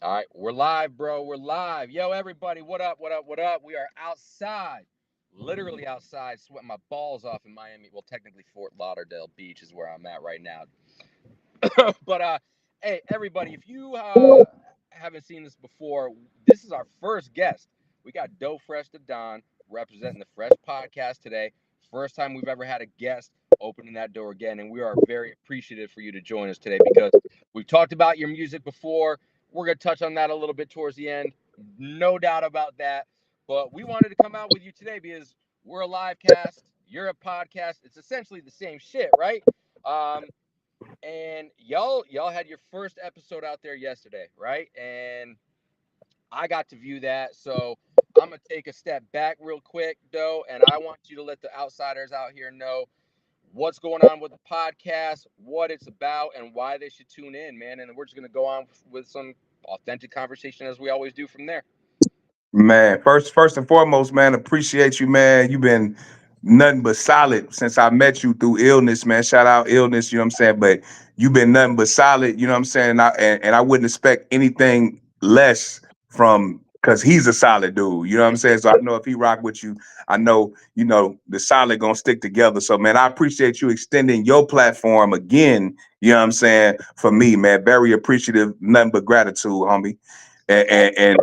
All right, we're live, bro. We're live. Yo, everybody, what up? What up? What up? We are outside, literally outside, sweating my balls off in Miami. Well, technically, Fort Lauderdale Beach is where I'm at right now. But hey, everybody, if you haven't seen this before, this is our first guest. We got Phresh the Don representing the Phresh podcast today. First time we've ever had a guest opening that door again, and we are very appreciative for you to join us today because we've talked about your music before. We're gonna touch on that a little bit towards the end, no doubt about that. But we wanted to come out with you today because we're a live cast, you're a podcast. It's essentially the same shit, right? Um, and y'all had your first episode out there yesterday, right? And I got to view that. So I'm gonna take a step back real quick though, and I want you to let the outsiders out here know what's going on with the podcast, what it's about, and why they should tune in, man. And we're just gonna go on with some authentic conversation as we always do from there. Man, first and foremost, man, appreciate you, man. You've been nothing but solid since I met you through illness, man. Shout out illness, you know what I'm saying? But you've been nothing but solid, you know what I'm saying? And I wouldn't expect anything less from because he's a solid dude, you know what I'm saying? So I know if he rock with you, I know, the solid gonna stick together. So man, I appreciate you extending your platform again, you know what I'm saying, for me, man. Very appreciative, nothing but gratitude, homie. And and,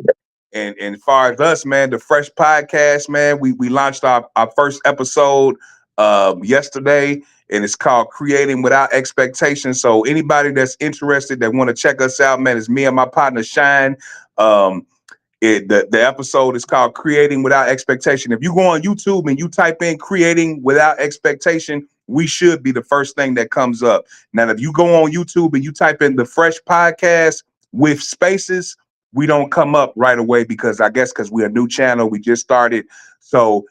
and and as far as us, man, the Phresh podcast, man, we launched our first episode yesterday, and it's called Creating Without Expectations. So anybody that's interested that want to check us out, man, it's me and my partner Shine. Um, the episode is called Creating Without Expectation. If you go on YouTube and you type in Creating Without Expectation, we should be the first thing that comes up. Now, if you go on YouTube and you type in the Phresh podcast with spaces, we don't come up right away because I guess because we're a new channel, we just started. So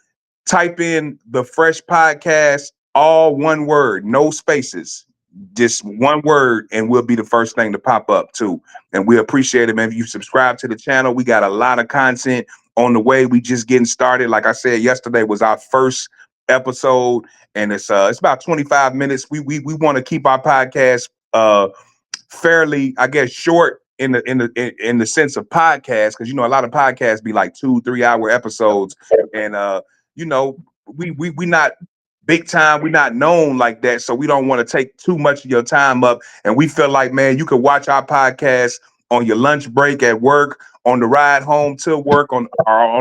type in the Phresh podcast, all one word, no spaces, just one word, and we'll be the first thing to pop up too. And we appreciate it, man. If you subscribe to the channel, we got a lot of content on the way. We just getting started. Like I said, yesterday was our first episode, and it's about 25 minutes. We want to keep our podcast fairly, I guess, short in the sense of podcast, because a lot of podcasts be like 2-3 hour episodes, and you know we not big time, we not known like that, so we don't want to take too much of your time up. And we feel like, man, you could watch our podcast on your lunch break at work, on the ride home to work, on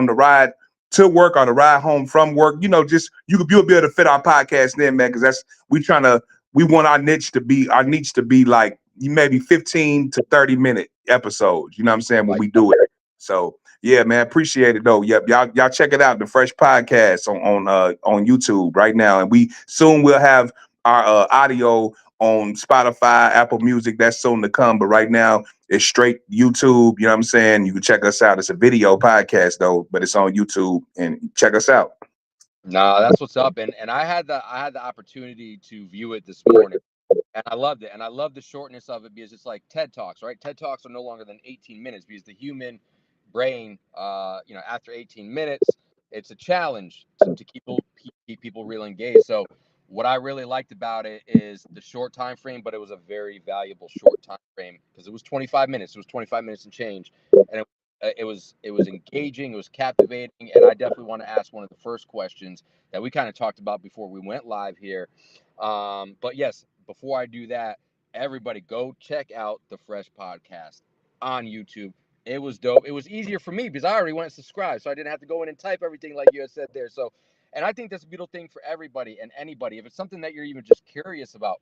the ride to work, on the ride home from work. Just you'll be able to fit our podcast in, man, because we want our niche to be like maybe 15 to 30 minute episodes. You know what I'm saying? When Like, we do it. So yeah, man, appreciate it though. Yep, y'all check it out, the Phresh podcast on YouTube right now, and we soon will have our audio on Spotify, Apple Music. That's soon to come, but right now it's straight YouTube. You know what I'm saying? You can check us out. It's a video podcast though, but it's on YouTube, and check us out. nah, that's what's up. And I had the opportunity to view it this morning. And I loved it. And I love the shortness of it because it's like TED Talks, right? TED Talks are no longer than 18 minutes because the human brain, after 18 minutes, it's a challenge to keep people really engaged. So what I really liked about it is the short time frame, but it was a very valuable short time frame because it was 25 minutes. It was 25 minutes and change, and it was engaging. It was captivating, and I definitely want to ask one of the first questions that we kind of talked about before we went live here. But yes, before I do that, everybody go check out the Phresh podcast on YouTube. It was dope. It was easier for me because I already went and subscribed, so I didn't have to go in and type everything like you had said there. So, and I think that's a beautiful thing for everybody and anybody. If it's something that you're even just curious about,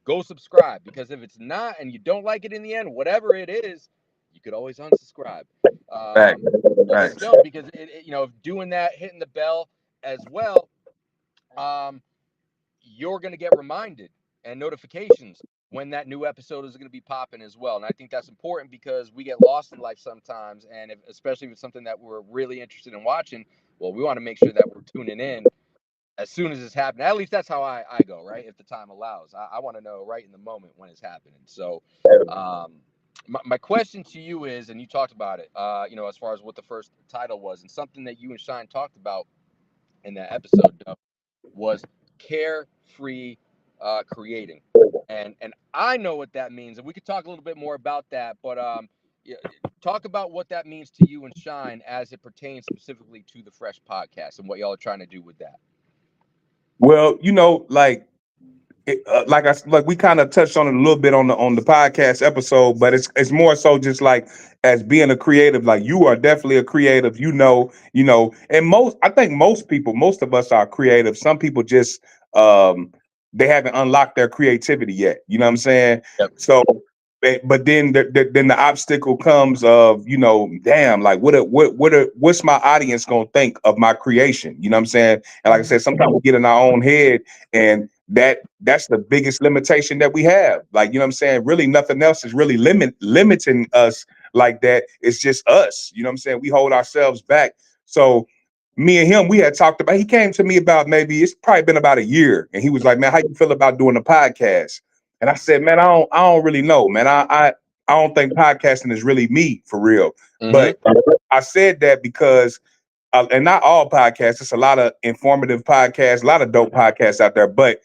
go subscribe, because if it's not and you don't like it in the end, whatever it is, you could always unsubscribe. Right, But it's right. dope because doing that, hitting the bell as well. Um, you're going to get reminded and notifications when that new episode is going to be popping as well. And I think that's important because we get lost in life sometimes. And especially if it's something that we're really interested in watching, well, we want to make sure that we're tuning in as soon as it's happening. At least that's how I go, right? If the time allows, I want to know right in the moment when it's happening. So, um, my question to you is, and you talked about it, as far as what the first title was, and something that you and Shine talked about in that episode, Doug, was carefree creating, and I know what that means, and we could talk a little bit more about that. But Yeah, talk about what that means to you and Shine as it pertains specifically to the Phresh podcast and what y'all are trying to do with that. Well, like like we kind of touched on it a little bit on the podcast episode, but it's more so just like as being a creative. Like you are definitely a creative, and I think most of us are creative. Some people just um they haven't unlocked their creativity yet. You know what I'm saying? Yep. So, but then the obstacle comes of damn, like what's my audience gonna think of my creation? You know what I'm saying? And like I said, sometimes we get in our own head, and that's the biggest limitation that we have. Like, you know what I'm saying? Really, nothing else is really limiting us like that. It's just us. You know what I'm saying? We hold ourselves back. So me and him, we had talked about, he came to me about, maybe it's probably been about a year, and he was like, man, how you feel about doing a podcast? And I said, man, I don't really know, man. I don't think podcasting is really me for real. Mm-hmm. But I said that because and not all podcasts. It's a lot of informative podcasts, a lot of dope podcasts out there. But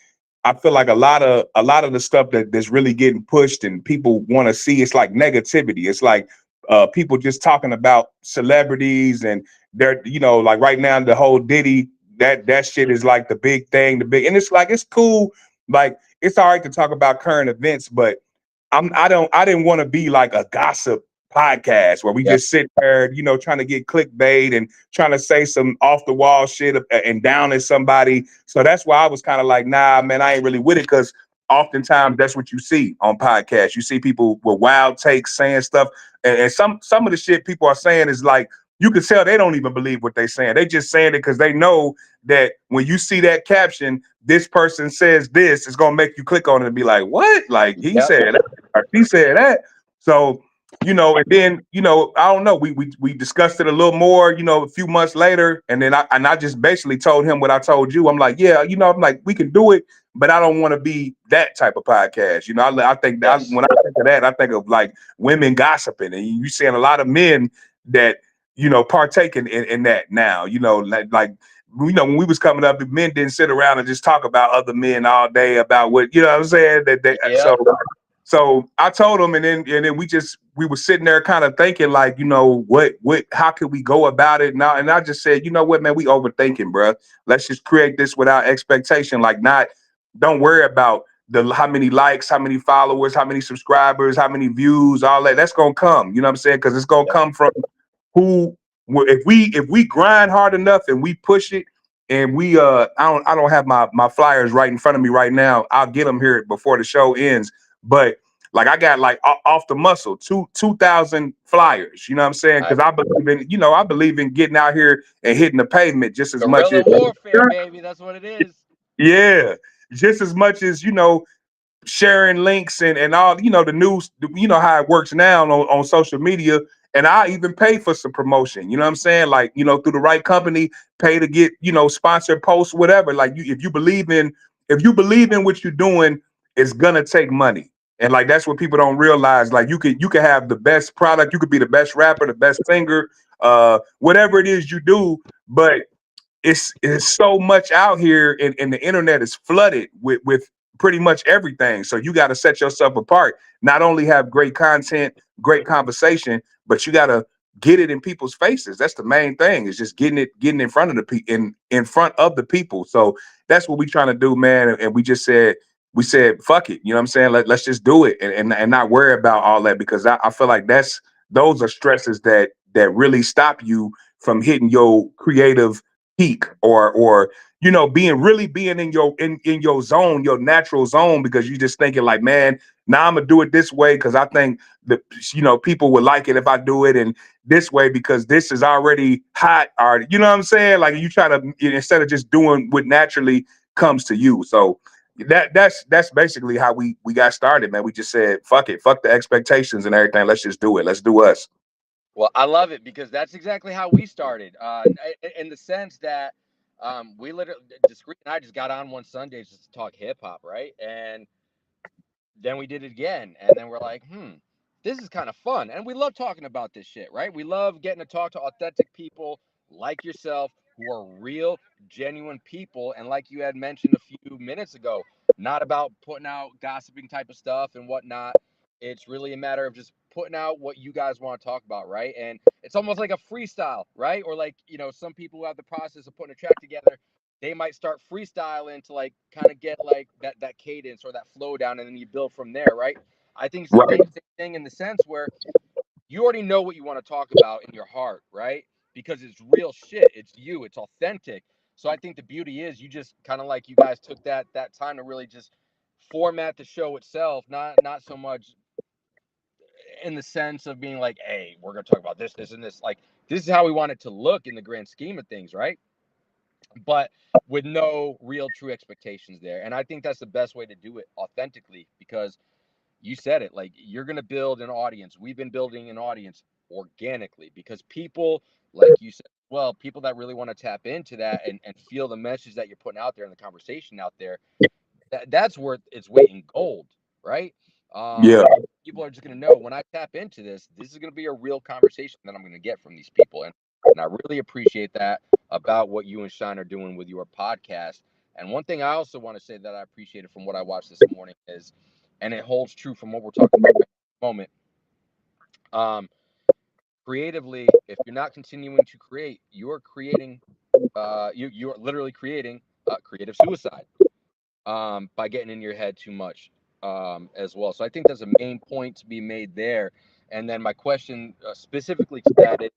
I feel like a lot of the stuff that's really getting pushed and people want to see, it's like negativity. It's like people just talking about celebrities, and they're like right now the whole Diddy, that shit is like the big thing, and it's like it's cool. Like it's all right to talk about current events, but I didn't want to be like a gossip podcast where we Yep. just sit there, trying to get clickbait and trying to say some off the wall shit and down at somebody. So that's why I was kind of like, nah, man, I ain't really with it, because oftentimes that's what you see on podcasts. You see people with wild takes saying stuff, and some of the shit people are saying is like, you can tell they don't even believe what they're saying. They just saying it because they know that when you see that caption, this person says this, it's gonna make you click on it and be like, what? Like he Yep. said that, or she said that. So and then I don't know. We discussed it a little more, a few months later, and then I just basically told him what I told you. I'm like, yeah, I'm like, we can do it, but I don't want to be that type of podcast. I think that Yes. when I think of that, I think of like women gossiping, and you seeing a lot of men that partake in that now. Like when we was coming up, the men didn't sit around and just talk about other men all day about what what I'm saying. Yep. So I told him, and then we were sitting there kind of thinking like, what how could we go about it now? And I just said, you know what, man, we overthinking, bro. Let's just create this without expectation. Like, not don't worry about the how many likes, how many followers, how many subscribers, how many views, all that. That's gonna come. You know what I'm saying? Because it's gonna Yep. come from who if we grind hard enough and we push it, and we I don't have my flyers right in front of me right now. I'll get them here before the show ends. But like I got like off the muscle 2,000 flyers. You know what I'm saying? I, Because I believe in getting out here and hitting the pavement just as much guerrilla as warfare, baby. That's what it is. yeah, just as much as sharing links and all the news, how it works now on social media. And I even pay for some promotion, you know what I'm saying, like through the right company, pay to get sponsored posts, whatever. Like if you believe in what you're doing, it's gonna take money. And like that's what people don't realize. Like you could have the best product, you could be the best rapper, the best singer, whatever it is you do, but it's so much out here, and the internet is flooded with pretty much everything. So you got to set yourself apart. Not only have great content, great conversation, but you got to get it in people's faces. That's the main thing. Is just getting in front of the in front of the people. So that's what we trying to do, man. And we said fuck it. You know what I'm saying? Let's just do it, and not worry about all that, because I feel like those are stresses that really stop you from hitting your creative peak, or being in your zone, your natural zone, because you just thinking like, man, now I'm gonna do it this way because I think that people would like it if I do it, and this way because this is already hot, or you know what I'm saying, like you try to, instead of just doing what naturally comes to you. So that's basically how we got started, man. We just said fuck it, fuck the expectations and everything, let's just do it, let's do us. Well, I love it because that's exactly how we started. In the sense that we literally, Discreet and I just got on one Sunday just to talk hip hop, right? And then we did it again, and then we're like, this is kind of fun, and we love talking about this shit, right? We love getting to talk to authentic people like yourself who are real, genuine people, and like you had mentioned a few minutes ago, not about putting out gossiping type of stuff and whatnot. It's really a matter of just putting out what you guys want to talk about, right? And it's almost like a freestyle, right? Or like, some people who have the process of putting a track together, they might start freestyling to like kind of get like that cadence or that flow down, and then you build from there, right? I think it's the Right. same thing in the sense where you already know what you want to talk about in your heart, right? Because it's real shit. It's you. It's authentic. So I think the beauty is you just kind of like you guys took that time to really just format the show itself, not so much in the sense of being like, hey, we're gonna talk about this, this, and this. Like, this is how we want it to look in the grand scheme of things, right? But with no real true expectations there. And I think that's the best way to do it authentically, because you said it, like, you're gonna build an audience. We've been building an audience organically because people, like you said, well, people that really want to tap into that and feel the message that you're putting out there and the conversation out there, that's worth its weight in gold, right? Yeah. People are just gonna know when I tap into this, this is gonna be a real conversation that I'm gonna get from these people, and I really appreciate that about what you and Shine are doing with your podcast. And one thing I also want to say that I appreciated from what I watched this morning is, and it holds true from what we're talking about right at the moment. Um, Creatively, if you're not continuing to create, you're creating, you're literally creating creative suicide by getting in your head too much as well. So I think there's a main point to be made there. And then my question specifically to that is,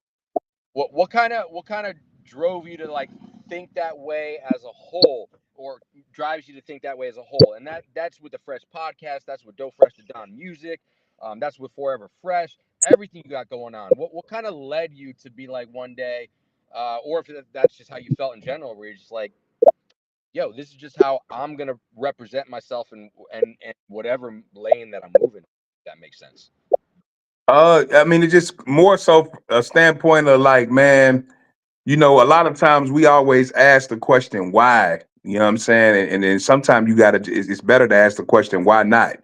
what kind of drove you to like think that way as a whole, or drives you to think that way as a whole? And that's with the Phresh podcast. That's with Do Fresh to Don Music. That's with Forever Fresh. Everything you got going on. What kind of led you to be like one day, or if that's just how you felt in general, where you're just like, yo, this is just how I'm gonna represent myself and whatever lane that I'm moving. If that makes sense. I mean, it's just more so a standpoint of like, man, a lot of times we always ask the question why. You know what I'm saying? And then sometimes you gotta. It's better to ask the question why not.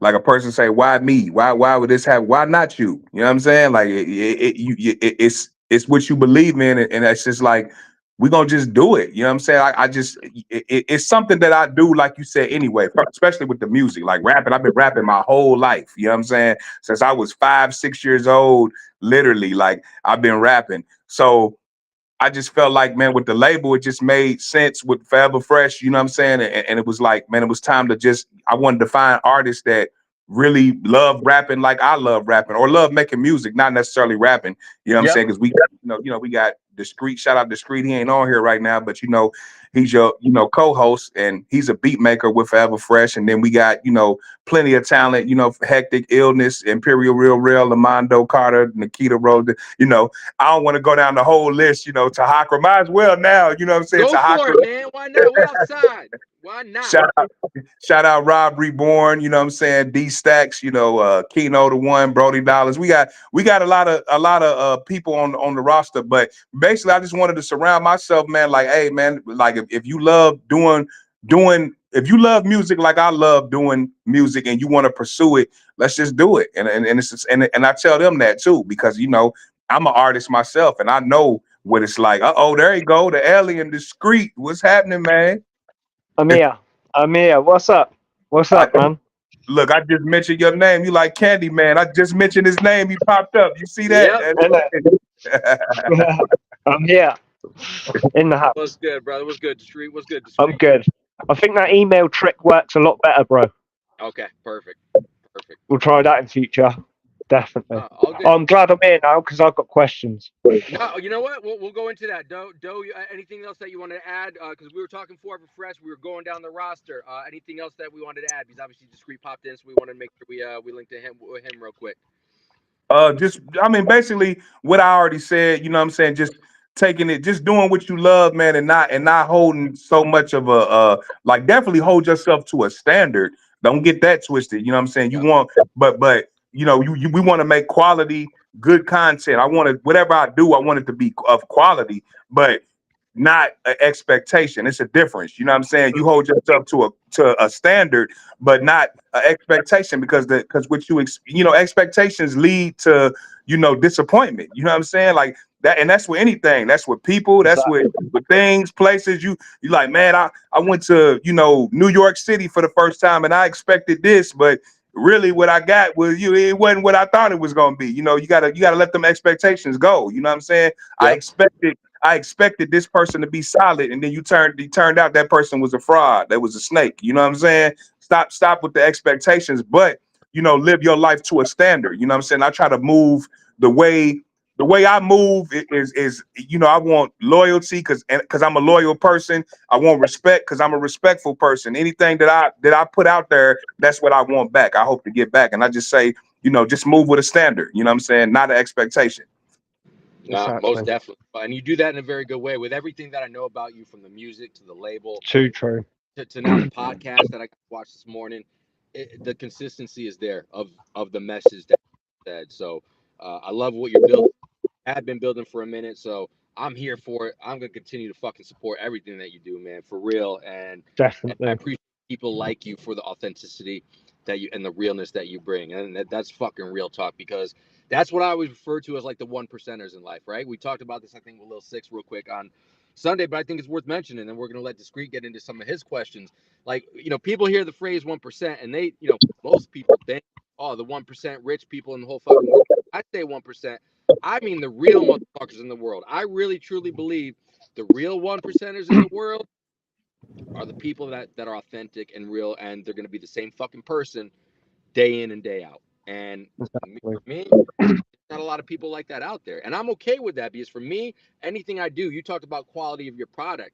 Like a person say, why me? Why would this happen? Why not you? You know what I'm saying? Like it's what you believe in, and that's just like we're gonna just do it. You know what I'm saying? I just it's something that I do, like you said, anyway. Especially with the music, like rapping. I've been rapping my whole life. You know what I'm saying? Since I was 5, 6 years old, literally, like I've been rapping. So I just felt like, man, with the label, it just made sense with Forever Fresh, you know what I'm saying? And it was like, man, it was time to I wanted to find artists that really love rapping like I love rapping, or love making music, not necessarily rapping. You know what I'm Yep. saying? Because we got, we got Discreet. Shout out Discreet. He ain't on here right now, but he's your, co-host, and he's a beat maker with Forever Fresh. And then we got, plenty of talent, Hectic, Illness, Imperial Real, Lamando Carter, Nikita Rose, I don't want to go down the whole list, Tahakra. Might as well now, you know what I'm saying? Go for Tahakra. it, man. Why not? We outside. Why not? Shout Shout out Rob Reborn, you know what I'm saying? D Stacks, Keno the One, Brody Dollars. We got a lot of people on the roster, but basically I just wanted to surround myself, man. Like, hey man, like if you love doing if you love music like I love doing music and you want to pursue it, let's just do it. And it's just, and I tell them that too, because I'm an artist myself and I know what it's like. Oh, there you go, the alien discreet. What's happening, man? I'm here. I'm here. What's up? What's I, up, man? Look, I just mentioned your name. You like Candy Man. I just mentioned his name. He popped up. You see that? Yep. I'm here in the house. What's good, brother? What's good, Discreet? What's good, I'm Discreet? good. I think that email trick works a lot better, bro. Okay, perfect. Perfect. We'll try that in future. Definitely. All good. I'm glad I'm here now because I've got questions. No, you know what? We'll go into that. Anything else that you wanted to add? Because we were talking Forever Fresh, we were going down the roster. Anything else that we wanted to add? Because obviously Discreet popped in, so we wanted to make sure we linked to him with him real quick. I mean, basically what I already said, you know what I'm saying? Just taking it, just doing what you love, man, and not holding so much of like definitely hold yourself to a standard. Don't get that twisted. You know what I'm saying? You Yep. want, but we want to make quality, good content. I want to, whatever I do, I want it to be of quality, but not an expectation. It's a difference. You know what I'm saying? You hold yourself to a standard, but not an expectation, because what expectations lead to disappointment. You know what I'm saying? Like that, and that's with anything. That's with people. That's Exactly. with things, places. You like, man, I went to New York City for the first time, and I expected this, but really what I got was it wasn't what I thought it was gonna be. You gotta let them expectations go. You know what I'm saying? I Yep. expected I expected this person to be solid, and then it turned out that person was a fraud. That was a snake. You know what I'm saying? Stop with the expectations, but live your life to a standard. You know what I'm saying? I try to move the way the way I move is I want loyalty because I'm a loyal person. I want respect because I'm a respectful person. Anything that I put out there, that's what I want back. I hope to get back. And I just say, just move with a standard. You know what I'm saying? Not an expectation. No, most Exactly. definitely. And you do that in a very good way with everything that I know about you, from the music to the label Too true. to now the podcast that I watched this morning. The consistency is there of the message that you said. So I love what you're building. Had been building for a minute, so I'm here for it. I'm gonna continue to fucking support everything that you do, man, for real. And I Definitely. appreciate people like you for the authenticity that you and the realness that you bring, and that's fucking real talk, because that's what I always refer to as like the one percenters in life, right? We talked about this, I think, with Lil Six real quick on Sunday, but I think it's worth mentioning, and we're gonna let Discreet get into some of his questions. Like, people hear the phrase 1%, and they, most people think, oh, the 1% rich people in the whole fucking world. I say 1%. I mean the real motherfuckers in the world. I really truly believe the real one percenters in the world are the people that are authentic and real, and they're gonna be the same fucking person day in and day out. And Exactly. for me, not a lot of people like that out there, and I'm okay with that, because for me, anything I do, you talked about quality of your product.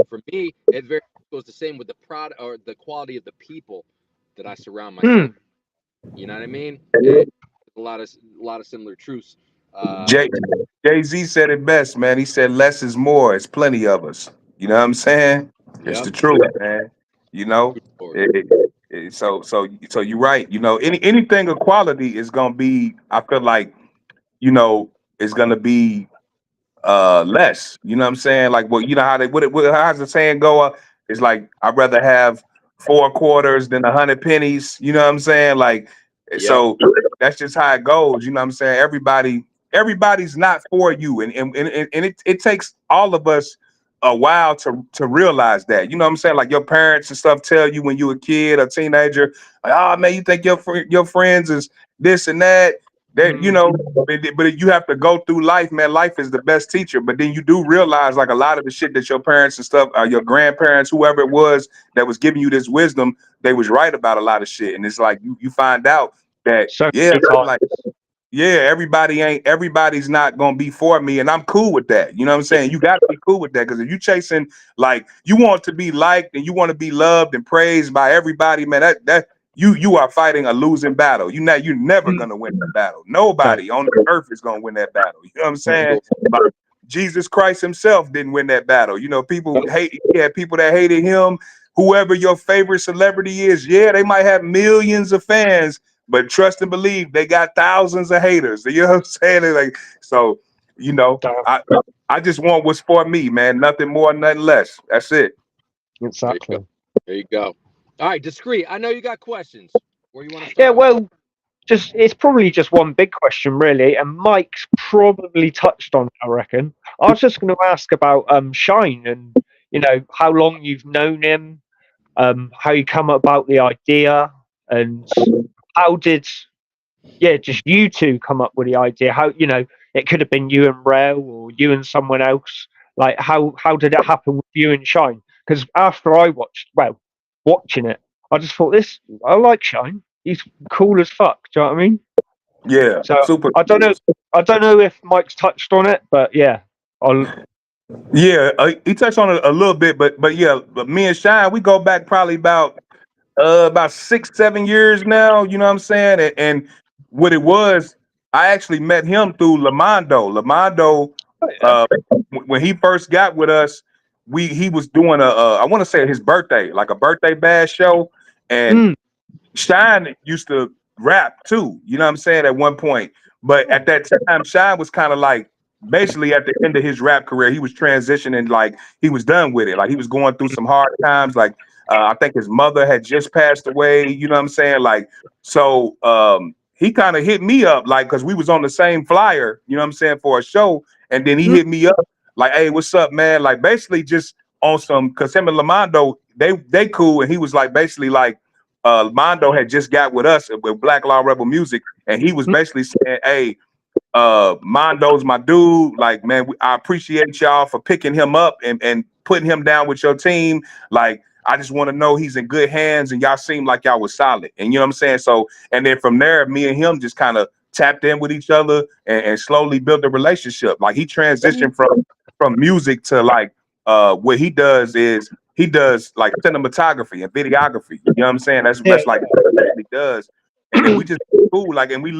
For me, it very goes the same with the product or the quality of the people that I surround myself. Mm. You know what I mean? It, a lot of similar truths. Uh, Jay Jay Z said it best, man. He said, "Less is more. It's plenty of us." You know what I'm saying? It's yep. the truth, man. You know. True story. So you're right. Anything of quality is gonna be. I feel like is gonna be less. You know what I'm saying? Like, well, you know how how's the saying go? It's like I'd rather have 4 quarters than 100 pennies. You know what I'm saying? Like, Yep. so that's just how it goes. You know what I'm saying? Everybody's not for you, and it takes all of us a while to realize that. You know what I'm saying? Like your parents and stuff tell you when you a kid, a teenager, like, oh man, you think your friends is this and that. That Mm. but you have to go through life, man. Life is the best teacher. But then you do realize, like a lot of the shit that your parents and stuff, your grandparents, whoever it was that was giving you this wisdom, they was right about a lot of shit. And it's like you find out that So yeah, many like times. yeah, everybody's not gonna be for me, and I'm cool with that. You know what I'm saying? You gotta be cool with that because if you chasing like you want to be liked and you want to be loved and praised by everybody, man, that you are fighting a losing battle. You're never Mm. gonna win the battle. No, Nobody on the earth is gonna win that battle. You know what I'm saying? Cool. Like, Jesus Christ Himself didn't win that battle. People no, hate. He had people that hated Him. Whoever your favorite celebrity is, yeah, they might have millions of fans, but trust and believe they got thousands of haters. You know what I'm saying? It's like so, you know, no, I I just want what's for me, man. Nothing more, nothing less. That's it. There you go. exactly. There you go. All right, Discreet. I know you got questions. Where you want to Yeah, start off? well, just it's probably just one big question, really, and Mike's probably touched on it, I reckon. I was just going to ask about Shine and how long you've known him, how you come about the idea, and how did just you two come up with the idea? How it could have been you and Rel or you and someone else. Like how did it happen with you and Shine? Because after I watching it, I just thought I like Shine. He's cool as fuck. Do you know what I mean? Yeah, So super. I don't know. I don't know if Mike's touched on it, but yeah, I'll. Yeah, he touched on it a little bit, but yeah, but me and Shine, we go back probably about 6, 7 years now. You know what I'm saying? And what it was, I actually met him through Lamondo. Lamondo, Oh yeah. uh, when he first got with us, he was doing I want to say his birthday, like a birthday bash show, and Mm. Shine used to rap too, you know what I'm saying, at one point. But at that time, Shine was kind of like basically at the end of his rap career. He was transitioning, like he was done with it. Like he was going through some hard times. Like I think his mother had just passed away, you know what I'm saying? Like, so he kind of hit me up, like, because we was on the same flyer, you know what I'm saying, for a show. And then he Mm. hit me up, like, hey, what's up, man? Like basically just on some, because him and Lamondo, they cool, and he was like basically like Mondo had just got with us with Black Law Rebel Music, and he was basically saying, "Hey, Mondo's my dude. Like, man, I appreciate y'all for picking him up and putting him down with your team. Like, I just want to know he's in good hands, and y'all seem like y'all was solid. And you know what I'm saying? So, and then from there, me and him just kind of tapped in with each other and slowly built a relationship. Like, he transitioned from music to like what he does is he does like cinematography and videography. You know what I'm saying? That's like what he does. And then we just cool, like, and we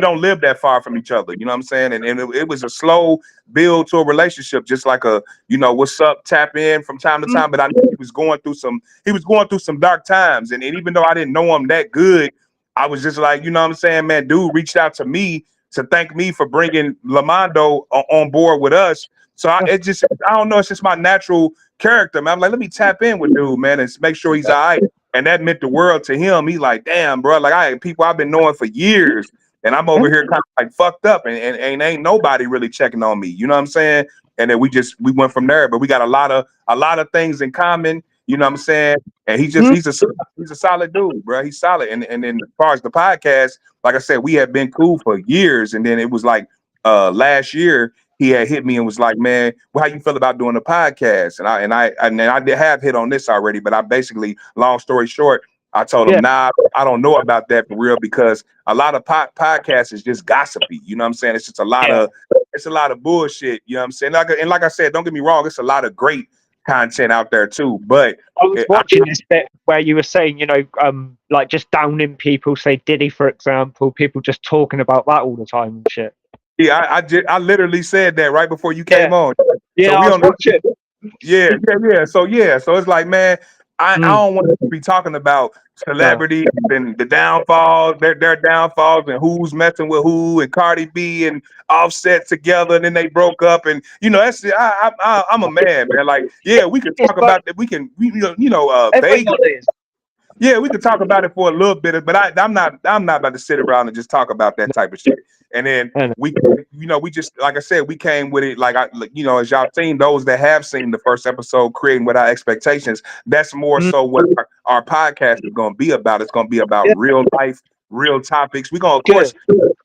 don't live that far from each other. You know what I'm saying? And it was a slow build to a relationship, just like a, you know, what's up, tap in from time to time. But I knew he was going through some dark times. And even though I didn't know him that good, I was just like, you know what I'm saying, man, dude reached out to me to thank me for bringing Lamondo on board with us. So I don't know, it's just my natural character, man. I'm like, let me tap in with dude, man, and make sure he's all right. And that meant the world to him. He like, damn, bro, like I had people I've been knowing for years, and I'm over here kind of like fucked up, and ain't nobody really checking on me. You know what I'm saying? And then we went from there. But we got a lot of things in common. You know what I'm saying? And he's a solid dude, bro. He's solid. And then as far as the podcast, like I said, we had been cool for years, and then it was like last year he had hit me and was like, "Man, well, how you feel about doing a podcast?" And I did have hit on this already, but I basically, long story short, I told him, "Nah, I don't know about that for real because a lot of podcasts is just gossipy. You know what I'm saying? It's just a lot of bullshit. You know what I'm saying? Like I said, don't get me wrong, it's a lot of great content out there too. But I was watching this bit where you were saying, you know, like just downing people, say Diddy, for example, people just talking about that all the time and shit. yeah, I literally said that right before you came on. Yeah, So I we was on watching. yeah. So it's like, man, I don't want to be talking about celebrities and the downfalls, their downfalls, and who's messing with who, and Cardi B and Offset together, and then they broke up, and you know that's I'm a man, man. Like, yeah, we can talk about that. Vegas. Everybody is. Yeah, we could talk about it for a little bit, but I'm not about to sit around and just talk about that type of shit. And then we just, like I said, we came with it as y'all seen, those that have seen the first episode, creating without expectations. That's more so what our podcast is going to be about. It's going to be about real life, real topics. We're going to, of course,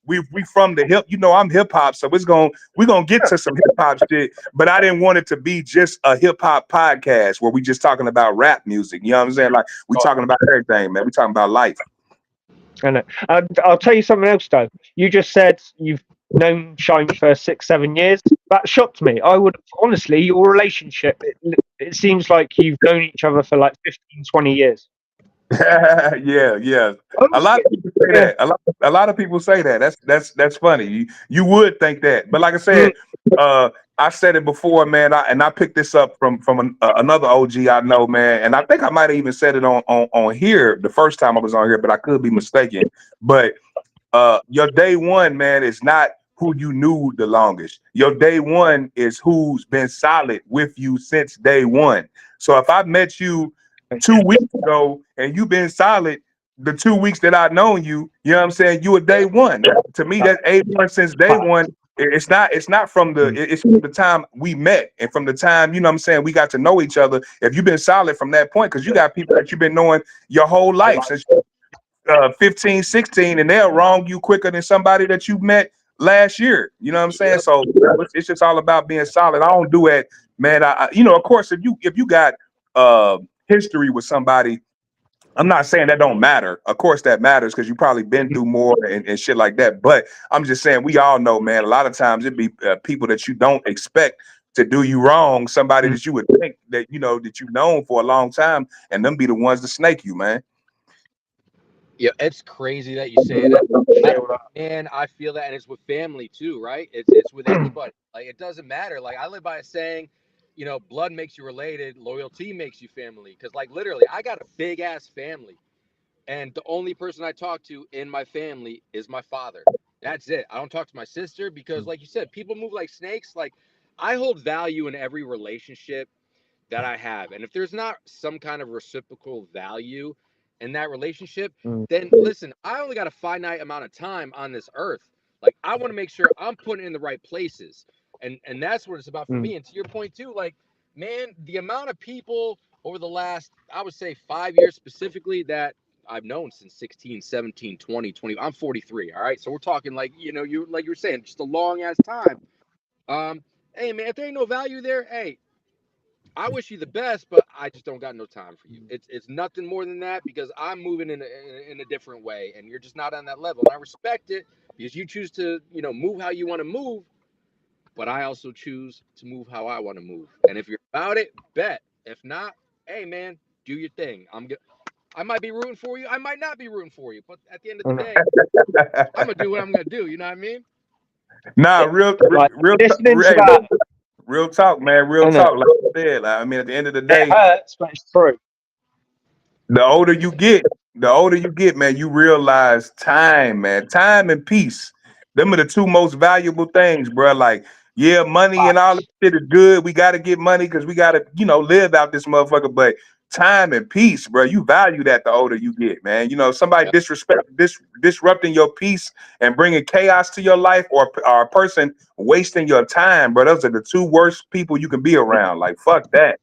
we from the hip. I'm hip hop, so we're gonna get to some hip hop shit. But I didn't want it to be just a hip hop podcast where we just talking about rap music. You know what I'm saying? Like, we talking about everything, man. We talking about life. And I'll tell you something else, though. You just said you've known Shine for 6-7 years. That shocked me. I would honestly, your relationship, it seems like you've known each other for like 15-20 years. Yeah. A lot of people say that. A lot of people say that. That's funny. You would think that, but like I said, I said it before, man. I picked this up from another OG I know, man. And I think I might have even said it on here the first time I was on here, but I could be mistaken. But your day one, man, is not who you knew the longest. Your day one is who's been solid with you since day one. So if I met you 2 weeks ago and you've been solid the 2 weeks that I've known you, you know what I'm saying? You a day one. To me, that's A1 since day one. It's from the time we met and from the time, you know what I'm saying, we got to know each other. If you've been solid from that point, because you got people that you've been knowing your whole life since 15, 16, and they'll wrong you quicker than somebody that you met last year. You know what I'm saying? So it's just all about being solid. I don't do it, man. Of course, if you got history with somebody, I'm not saying that don't matter. Of course, that matters because you probably been through more and shit like that. But I'm just saying, we all know, man. A lot of times it be people that you don't expect to do you wrong. Somebody that you would think that that you've known for a long time, and them be the ones to snake you, man. Yeah, it's crazy that you say that. I feel that, and it's with family too, right? It's with anybody. Like, it doesn't matter. Like, I live by a saying, blood makes you related, loyalty makes you family. Because, like, literally, I got a big ass family, and the only person I talk to in my family is my father. That's it. I don't talk to my sister because, like you said, people move like snakes. Like, I hold value in every relationship that I have. And if there's not some kind of reciprocal value in that relationship, then listen, I only got a finite amount of time on this earth. Like, I want to make sure I'm putting in the right places. And that's what it's about for me. And to your point too, like, man, the amount of people over the last, I would say 5 years specifically, that I've known since 16, 17, 20, 20. I'm 43. All right. So we're talking like, you like you were saying, just a long ass time. Hey man, if there ain't no value there, hey, I wish you the best, but I just don't got no time for you. It's nothing more than that because I'm moving in a different way, and you're just not on that level. And I respect it because you choose to move how you want to move, but I also choose to move how I want to move. And if you're about it, bet. If not, hey man, do your thing. I might be rooting for you. I might not be rooting for you, but at the end of the day, I'm gonna do what I'm gonna do. You know what I mean? Nah, Yeah, like listening to hey, that, real talk, man. Real and talk. Like I said, like, I mean, at the end of the it day, hurts, but it's true. the older you get, man, you realize time, man, time and peace. Them are the two most valuable things, bro. Like, yeah, money and all that Facts. shit is good. We got to get money because we got to, live out this motherfucker. But time and peace, bro, you value that the older you get, man. Somebody Yeah. disrupting your peace and bringing chaos to your life, or a person wasting your time, bro. Those are the two worst people you can be around. Like, fuck that.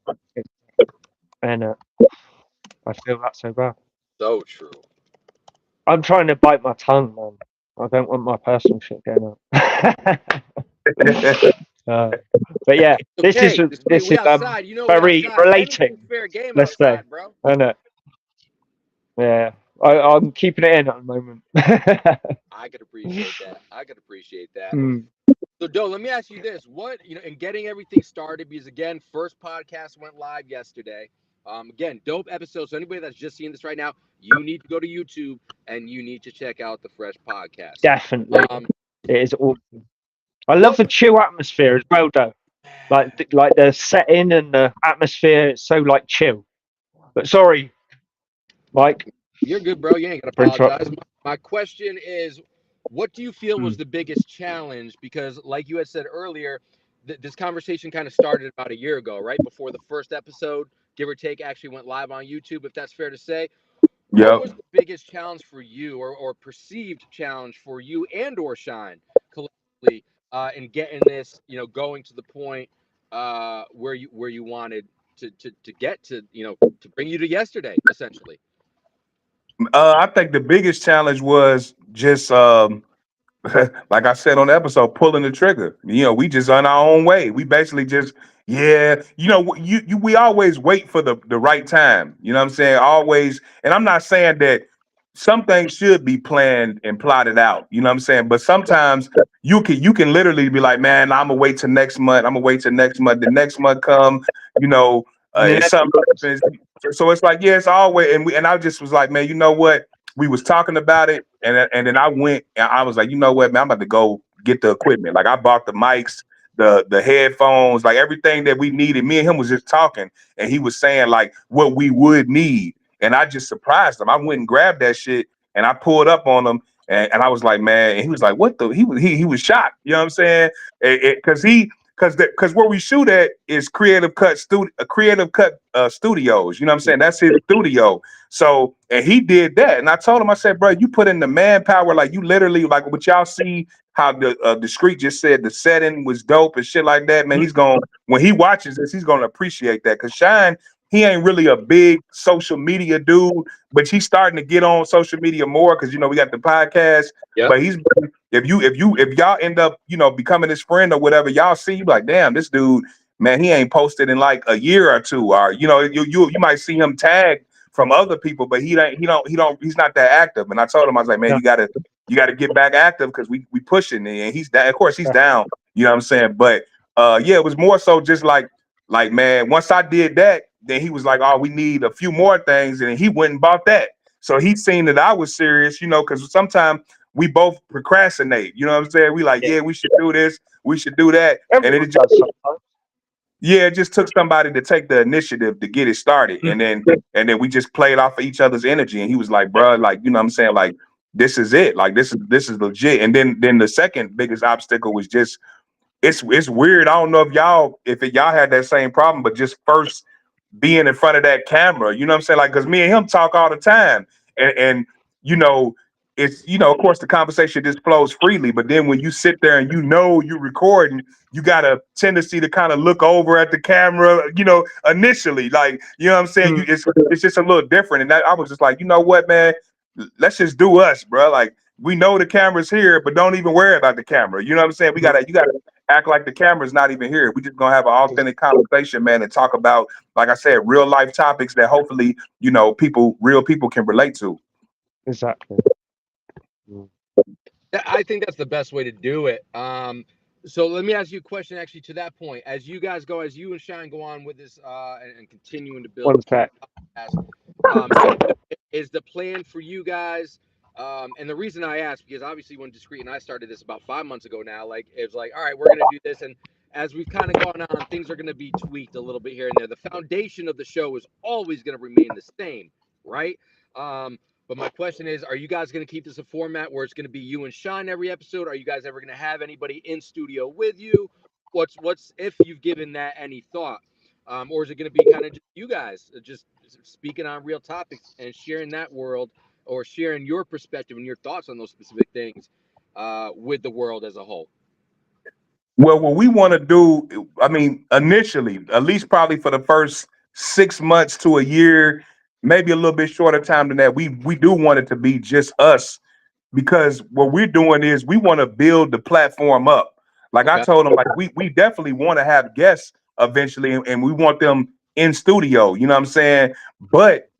And I feel that so bad. So true. I'm trying to bite my tongue, man. I don't want my personal shit going on. uh, but yeah, this is Okay, we outside. We very outside. Anything's relating. fair game Let's say, outside, bro. and yeah, I'm keeping it in at the moment. I could appreciate that. I could appreciate that. Mm. So, Doe, let me ask you this: what in getting everything started? Because again, first podcast went live yesterday. Again, dope episode. So anybody that's just seeing this right now, you need to go to YouTube and you need to check out the Phresh podcast. Definitely, Um, it is awesome. I love what? the chill atmosphere as well, though. Like the setting and the atmosphere. It's so like chill. But sorry, Mike, You're good, bro. You ain't gonna for apologize. interrupting. My question is, what do you feel was Mm. the biggest challenge? Because, like you had said earlier, this conversation kind of started about a year ago, right before the first episode, give or take, actually went live on YouTube. If that's fair to say, what Yep. was the biggest challenge for you, or perceived challenge for you and/or Shine collectively in getting this, going to the point where you wanted to get to, to bring you to yesterday, essentially. I think the biggest challenge was just like I said on the episode, pulling the trigger. We just on our own way. We basically just, yeah, we always wait for the right time. You know what I'm saying? Always, and I'm not saying that some things should be planned and plotted out. You know what I'm saying? But sometimes you can literally be like, man, I'm gonna wait till next month. I'm gonna wait till next month. The next month come, you know, And it and never something comes. happens. So it's like, yeah, it's always, and I just was like, man, you know what? We was talking about it, and then I went and I was like, you know what, man, I'm about to go get the equipment. Like I bought the mics, the headphones, like everything that we needed. Me and him was just talking, and he was saying like what we would need, and I just surprised him. I went and grabbed that shit, and I pulled up on him, and I was like, man, and he was like, what the? He was shocked. You know what I'm saying? Because where we shoot at is Creative Cut Studios. You know what I'm saying? That's his studio. So, and he did that, and I told him, I said, bro, you put in the manpower, like you literally, like what y'all see, how the discreet just said the setting was dope and shit like that. Man, Mm. he's going when he watches this, he's gonna appreciate that. Cause Shine, he ain't really a big social media dude, but he's starting to get on social media more because we got the podcast. Yep. But if y'all end up becoming his friend or whatever, y'all see you like, damn, this dude, man, he ain't posted in like a year or two, or you might see him tag from other people, but he's not that active. And I told him, I was like, man, No, you gotta get back active because we pushing it. And he's down, of course he's yeah. down, you know what I'm saying? But yeah, it was more so just like man, once I did that, then he was like, oh, we need a few more things, and he went and bought that. So he seen that I was serious, because sometimes we both procrastinate, you know what I'm saying? We like, Yeah. yeah, we should do this, we should do that. And Everyone it does sometimes. yeah, it just took somebody to take the initiative to get it started, Mm. and then we just played off of each other's energy. And he was like, "Bro, like you know what I'm saying, like this is it, like this is legit." And then the second biggest obstacle was just it's weird. I don't know if y'all had that same problem, but just first being in front of that camera, you know what I'm saying, like because me and him talk all the time, and you know it's, of course the conversation just flows freely, but then when you sit there and you're recording, you got a tendency to kind of look over at the camera, initially, like, what I'm saying, Mm, it's just a little different. And that, I was just like, you know what, man, let's just do us, bro. Like, we know the camera's here, but don't even worry about the camera. You know what I'm saying? You gotta act like the camera's not even here. We just gonna have an authentic conversation, man, and talk about, like I said, real life topics that hopefully, real people can relate to. exactly. Mm. I think that's the best way to do it. So let me ask you a question actually to that point. As you guys go, as you and Shine go on with this and continuing to build One the sec. podcast, um, is the plan for you guys? And the reason I ask, because obviously when Discreet and I started this about 5 months ago now, like it was like, all right, we're gonna do this, and as we've kind of gone on, things are gonna be tweaked a little bit here and there. The foundation of the show is always gonna remain the same, right? But my question is, are you guys going to keep this a format where it's going to be you and Shine every episode? Are you guys ever going to have anybody in studio with you? What's if you've given that any thought? Or is it going to be kind of just you guys just speaking on real topics and sharing that world or sharing your perspective and your thoughts on those specific things with the world as a whole? Well, what we want to do, I mean, initially, at least probably for the first 6 months to a year, maybe a little bit shorter time than that, we do want it to be just us, because what we're doing is we want to build the platform up. Like I Okay. told them, like we definitely want to have guests eventually, and we want them in studio. You know what I'm saying? But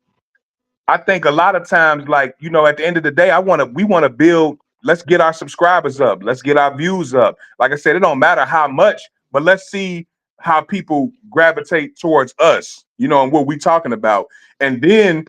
I think a lot of times, like, at the end of the day, we want to build, let's get our subscribers up. Let's get our views up. Like I said, it don't matter how much, but let's see how people gravitate towards us, and what we talking about. And then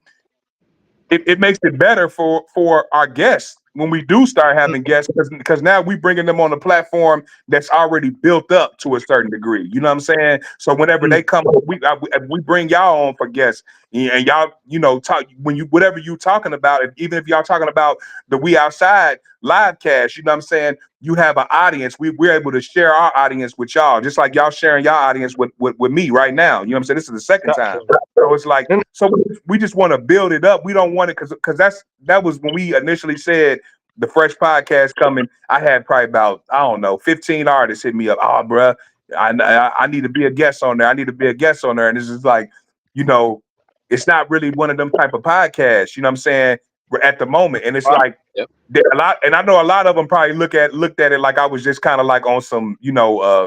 it makes it better for our guests when we do start having guests, because now we bringing them on a platform that's already built up to a certain degree. You know what I'm saying? So whenever Mm, they come, we bring y'all on for guests, and y'all, talk when you whatever you talking about. Even if y'all talking about the We Outside live cast, you know what I'm saying? You have an audience. We're able to share our audience with y'all, just like y'all sharing your audience with me right now. You know what I'm saying? This is the second time. exactly. So it's like, And so we just want to build it up. We don't want it because that was when we initially said the Phresh podcast coming. I had probably about, I don't know, 15 artists hit me up. Oh, bruh, I need to be a guest on there. I need to be a guest on there. And this is like, you know, it's not really one of them type of podcasts. You know what I'm saying? We're at the moment, and it's right, like Yep. a lot, and I know a lot of them probably looked at it like I was just kind of like on some,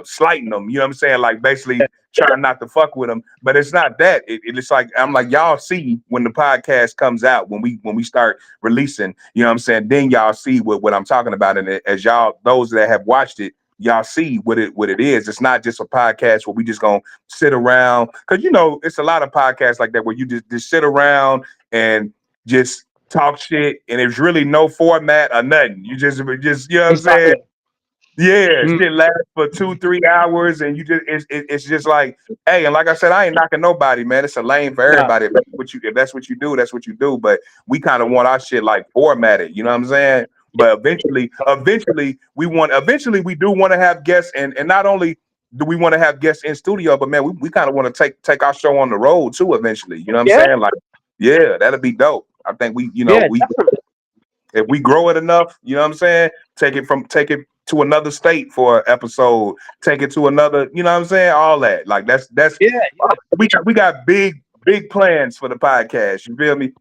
slighting them. You know what I'm saying? Like basically trying not to fuck with them, but it's not that. It's like I'm like, y'all see when the podcast comes out, when we start releasing. You know what I'm saying? Then y'all see what I'm talking about, and as y'all, those that have watched it, y'all see what it is. It's not just a podcast where we just gonna sit around, because it's a lot of podcasts like that where you just sit around and just talk shit, and there's really no format or nothing. You just you know what I'm saying? exactly. Yeah, Mm, shit lasts for 2-3 hours, and you just it's just like, hey, and like I said, I ain't knocking nobody, man. It's a lane for no, everybody. If that's what you do, that's what you do. But we kind of want our shit like formatted. You know what I'm saying? But eventually we do want to have guests, and not only do we want to have guests in studio, but man, we kind of want to take our show on the road too eventually. You know what I'm yeah, saying? Like, yeah, that'll be dope. I think yeah, definitely. if we grow it enough, you know what I'm saying? Take it to another state for an episode, take it to another, you know what I'm saying? All that. Like that's Yeah, yeah. we got big plans for the podcast. You feel me?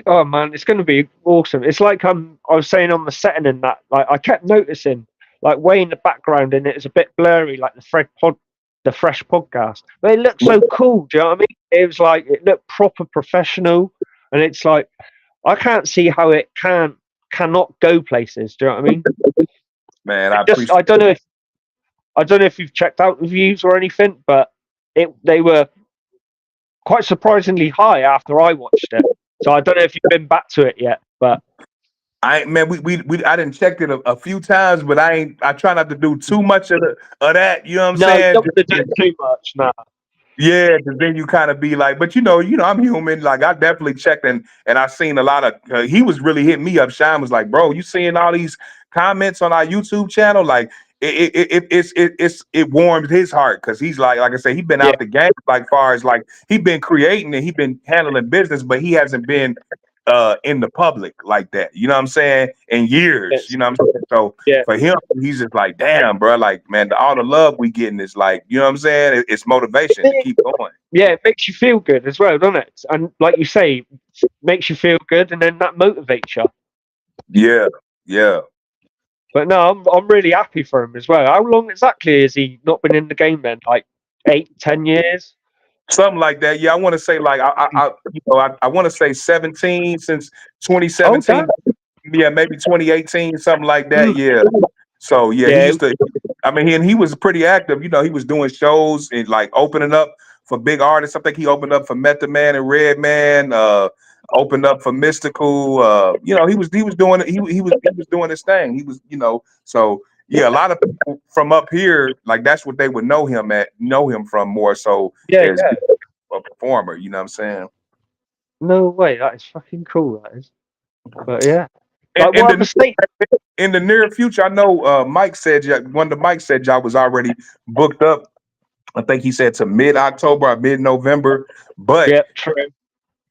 Oh man, it's going to be awesome. It's like I was saying on the setting and that, like I kept noticing, like way in the background, and it was a bit blurry, like the Phresh podcast. But it looked so cool. Do you know what I mean? It was like it looked proper professional, and it's like I can't see how it cannot go places. Do you know what I mean? Man, It I just appreciate I don't know if you've checked out reviews or anything, but they were quite surprisingly high after I watched it. So I don't know if you've been back to it yet, but I man, I didn't check it a few times, but I try not to do too much of that, you know what I'm no, you saying? don't want to do it too much. No. Yeah, because then you kind of be like, but I'm human. Like I definitely checked, and I seen a lot of. He was really hitting me up. Shine was like, bro, you seeing all these comments on our YouTube channel? Like it warmed his heart, because he's like I said, he been Yeah, out the game, like far as like he been creating and he been handling business, but he hasn't been in the public like that. You know what I'm saying? In years. You know what I'm saying? So Yeah. for him, he's just like, damn, bro, like, man, all the love we getting is like, you know what I'm saying? It's motivation to keep going. Yeah, it makes you feel good as well, doesn't it? And like you say, makes you feel good, and then that motivates you. Yeah, yeah. But no, I'm really happy for him as well. How long exactly has he not been in the game then? Like 8-10 years? Something like that. Yeah, I want to say like I want to say 17 since Oh, 2017. damn. Yeah, maybe 2018, something like that. Mm. Yeah. So yeah, he Yeah. used to. I mean, he was pretty active. You know, he was doing shows and like opening up for big artists. I think he opened up for Method Man and Redman. Opened up for Mystical. You know, he was doing it. He was doing his thing. He was, you know. So yeah, a lot of people from up here, like that's what they would know him from more so Yeah, as yeah. a performer. You know what I'm saying? No way. That is fucking cool, that is. But yeah. And, Like, and what the other state? in the near future, I know Mike said one of the Mike said y'all was already booked up. I think he said to mid-October or mid-November. But Yeah, true.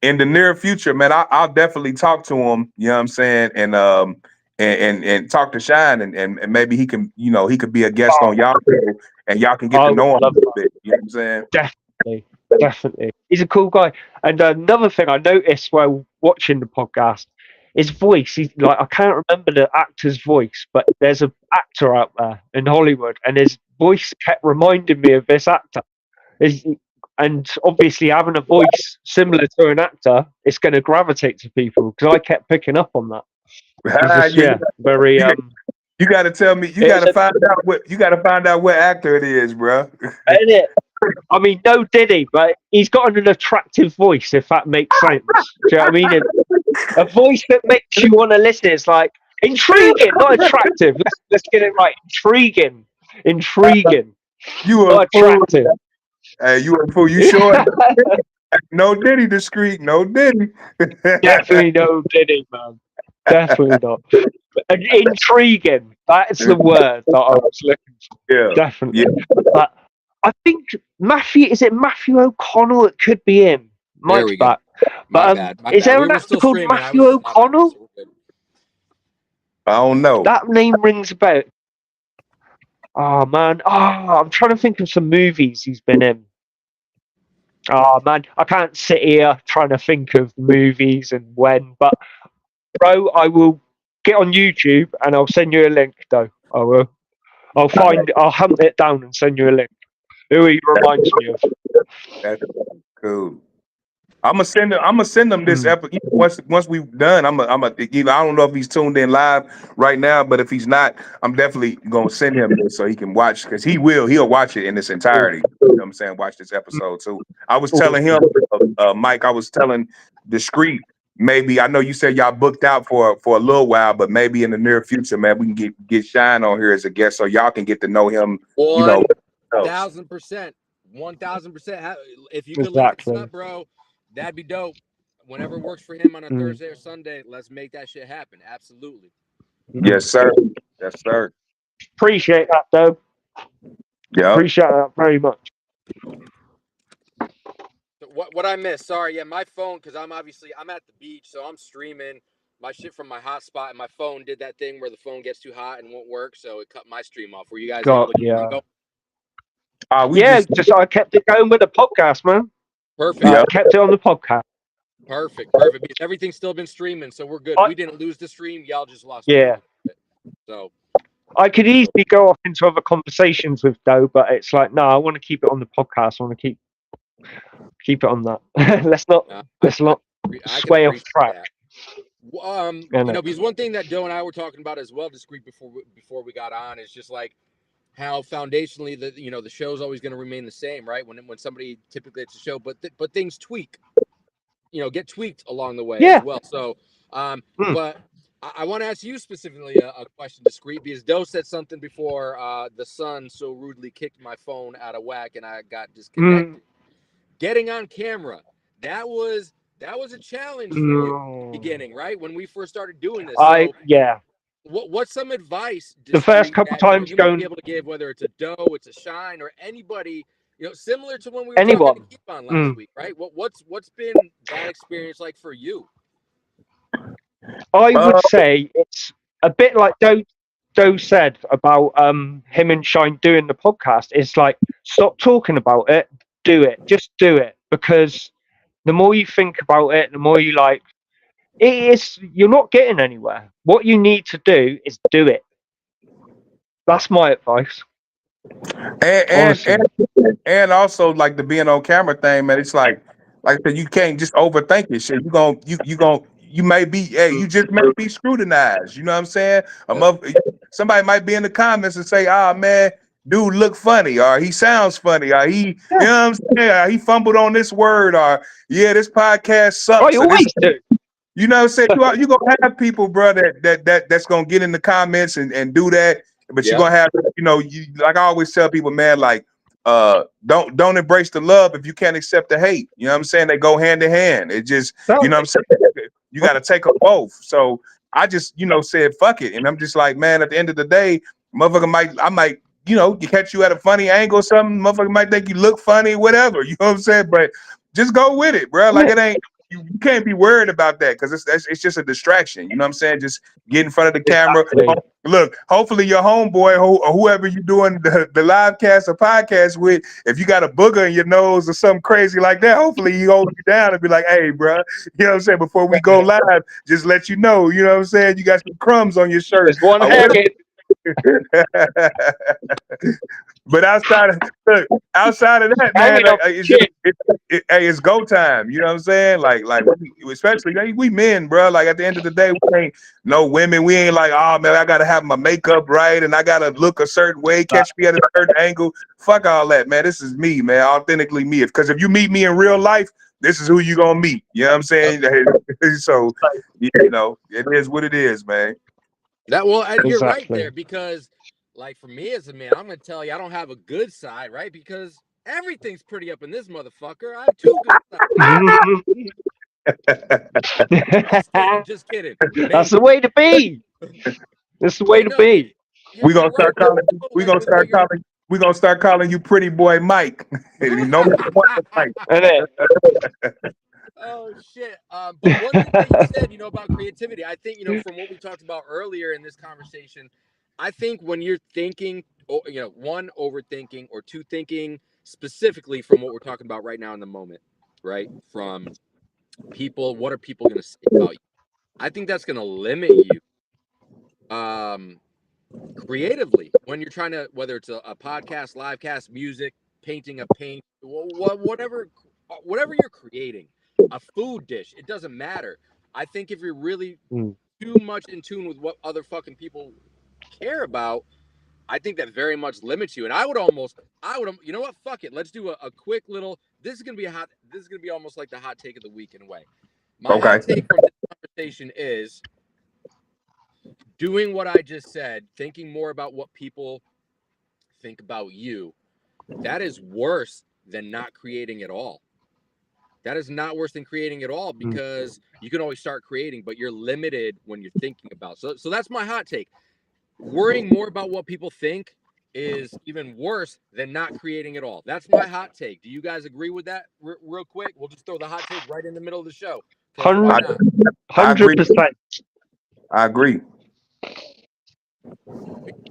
in the near future, man, I'll definitely talk to him. You know what I'm saying? And talk to Shine and maybe he can, you know, he could be a guest Oh, on y'all show and y'all can get I to would know him a love little that. bit. You know what I'm saying? Definitely. Definitely. He's a cool guy. And another thing I noticed while watching the podcast, his voice, he's like, I can't remember the actor's voice, but there's an actor out there in Hollywood, and his voice kept reminding me of this actor. And obviously, having a voice similar to an actor, it's going to gravitate to people because I kept picking up on that. He's Yeah, just, yeah, very, you got to tell me. You got it's to a, find out what actor it is, bro. isn't it? I mean, no Diddy, but he's got an attractive voice, if that makes sense. Do you know what I mean? A voice that makes you want to listen. It's like intriguing, not attractive. Let's get it right. Intriguing, You a not fool. attractive. Hey, you a fool. You sure? No Diddy discreet. No Diddy. Definitely no Diddy, man. Definitely not. Intriguing. That's the word that I was looking for. Yeah. Definitely. Yeah. But I think is it Matthew O'Connell? It could be him. There Mike's we go. back. My But bad. My is bad. there We an were actor still called streaming. I Matthew was just not on it, O'Connell? so we're good. I don't know. That name rings a bell. Oh man. Oh, I'm trying to think of some movies he's been in. Oh man, I can't sit here trying to think of movies and when, but bro, I will get on YouTube and I'll send you a link though. I will. I'll hunt it down and send you a link. Who he reminds me of. That's cool. I'm gonna send them this episode once we've done. I don't know if he's tuned in live right now, but if he's not, I'm definitely gonna send him this so he can watch because he'll watch it in its entirety. You know what I'm saying? Watch this episode too. I was telling him, Mike. I was telling Discreet. Maybe I know you said y'all booked out for a little while, but maybe in the near future, man, we can get Shine on here as a guest so y'all can get to know him. You know, 1,000%. 1,000%. If you could link us up, bro, that'd be dope. Whenever it works for him on a Thursday or Sunday, let's make that shit happen. Absolutely. Yes, sir. Yes, sir. Appreciate that, though. Yeah. Appreciate that very much. What I missed? Sorry, yeah, my phone, because I'm at the beach, so I'm streaming my shit from my hotspot, and my phone did that thing where the phone gets too hot and won't work, so it cut my stream off. Were you guys able to keep on going? I kept it going with the podcast, man. Perfect. I kept it on the podcast. Perfect. Because everything's still been streaming, so we're good. We didn't lose the stream. Y'all just lost. Yeah. So I could easily go off into other conversations with Doe, but it's like, no, I want to keep it on the podcast. I want to keep it on that. let's not sway off track. Because one thing that Doe and I were talking about as well, Discreet, before we got on, is just like how foundationally the show's always going to remain the same, right? When somebody typically it's a show, but things tweak, get tweaked along the way as well. So, but I want to ask you specifically a question, Discreet, because Doe said something before. The sun so rudely kicked my phone out of whack, and I got disconnected. Getting on camera, that was a challenge for you in the beginning, right? When we first started doing this. What's some advice the first couple times you might be able to give, whether it's a Doe, it's a Shine, or anybody, similar to when we were talking to Keep on last week, right? What's been that experience like for you? I Uh, would say it's a bit like Doe said about him and Shine doing the podcast. It's like, stop talking about it, do it. Just do it. Because the more you think about it, the more you like it is, you're not getting anywhere. What you need to do is do it. That's my advice, and and honestly. and also like the being on camera thing, man. It's like I said, you can't just overthink it. Shit, you may be, hey, you just may be scrutinized. You know what I'm saying? Yep. Somebody might be in the comments and say, "Ah, man, dude, look funny," or "He sounds funny," or "He," you Yeah, know what I'm saying? Or, "He fumbled on this word," or "Yeah, this podcast I sucks," or this. always do. You know what I'm saying? You gonna have people, bro, that's gonna get in the comments and do that. But you're Yep. gonna have, you like I always tell people, man, like don't embrace the love if you can't accept the hate. You know what I'm saying? They go hand in hand. It just, you know what I'm saying? You gotta take them both. So I just, said fuck it. And I'm just like, man, at the end of the day, I might, you catch you at a funny angle or something, motherfucker might think you look funny, whatever. You know what I'm saying? But just go with it, bro. Like Yeah, it ain't you can't be worried about that because it's just a distraction. You know what I'm saying? Just get in front of the camera. exactly. Look, hopefully your homeboy or whoever you're doing the live cast or podcast with, if you got a booger in your nose or something crazy like that, hopefully he holds you down and be like, hey, bro, you know what I'm saying? Before we go live, just let you know, you know what I'm saying? You got some crumbs on your shirt There's one or whatever. hanging, But outside of that, man, hanging off the it's just chin. hey, it's go time. You know what I'm saying? Especially we men, bro. Like at the end of the day, we ain't no women. We ain't like, oh man, I gotta have my makeup right and I gotta look a certain way, catch me at a certain angle. Fuck all that, man. This is me, man. Authentically me. Because if you meet me in real life, this is who you gonna meet. You know what I'm Yep. saying? So it is what it is, man. That well, and you're right Exactly. there because, like, for me as a man, I'm gonna tell you I don't have a good side, right? Because everything's pretty up in this motherfucker. I have two good sides. Just kidding, just kidding. That's the Maybe. way to be. That's the way But to no, be. We you're gonna right start though. calling. We Like gonna with what start you're. calling. We gonna start calling you Pretty Boy Mike. No more Mike. And it, Oh shit. But one thing that you said, about creativity, I think, from what we talked about earlier in this conversation, I think when you're thinking, one, overthinking, or two, thinking specifically from what we're talking about right now in the moment, right? From people, what are people going to say about you? I think that's going to limit you um, creatively when you're trying to, whether it's a podcast, live cast, music, painting a paint, whatever you're creating, a food dish, it doesn't matter. I think if you're really mm, too much in tune with what other fucking people care about, I think that very much limits you. And you know what? Fuck it. Let's do a quick little. This is gonna be almost like the hot take of the week in a way. My hot Okay. take from this conversation is doing what I just said, thinking more about what people think about you. That is worse than not creating at all. That is not worse than creating at all mm. because you can always start creating, but you're limited when you're thinking about. So that's my hot take. Worrying more about what people think is even worse than not creating at all. That's my hot take. Do you guys agree with that? Real quick, we'll just throw the hot take right in the middle of the show because why I, not? 100%. I agree.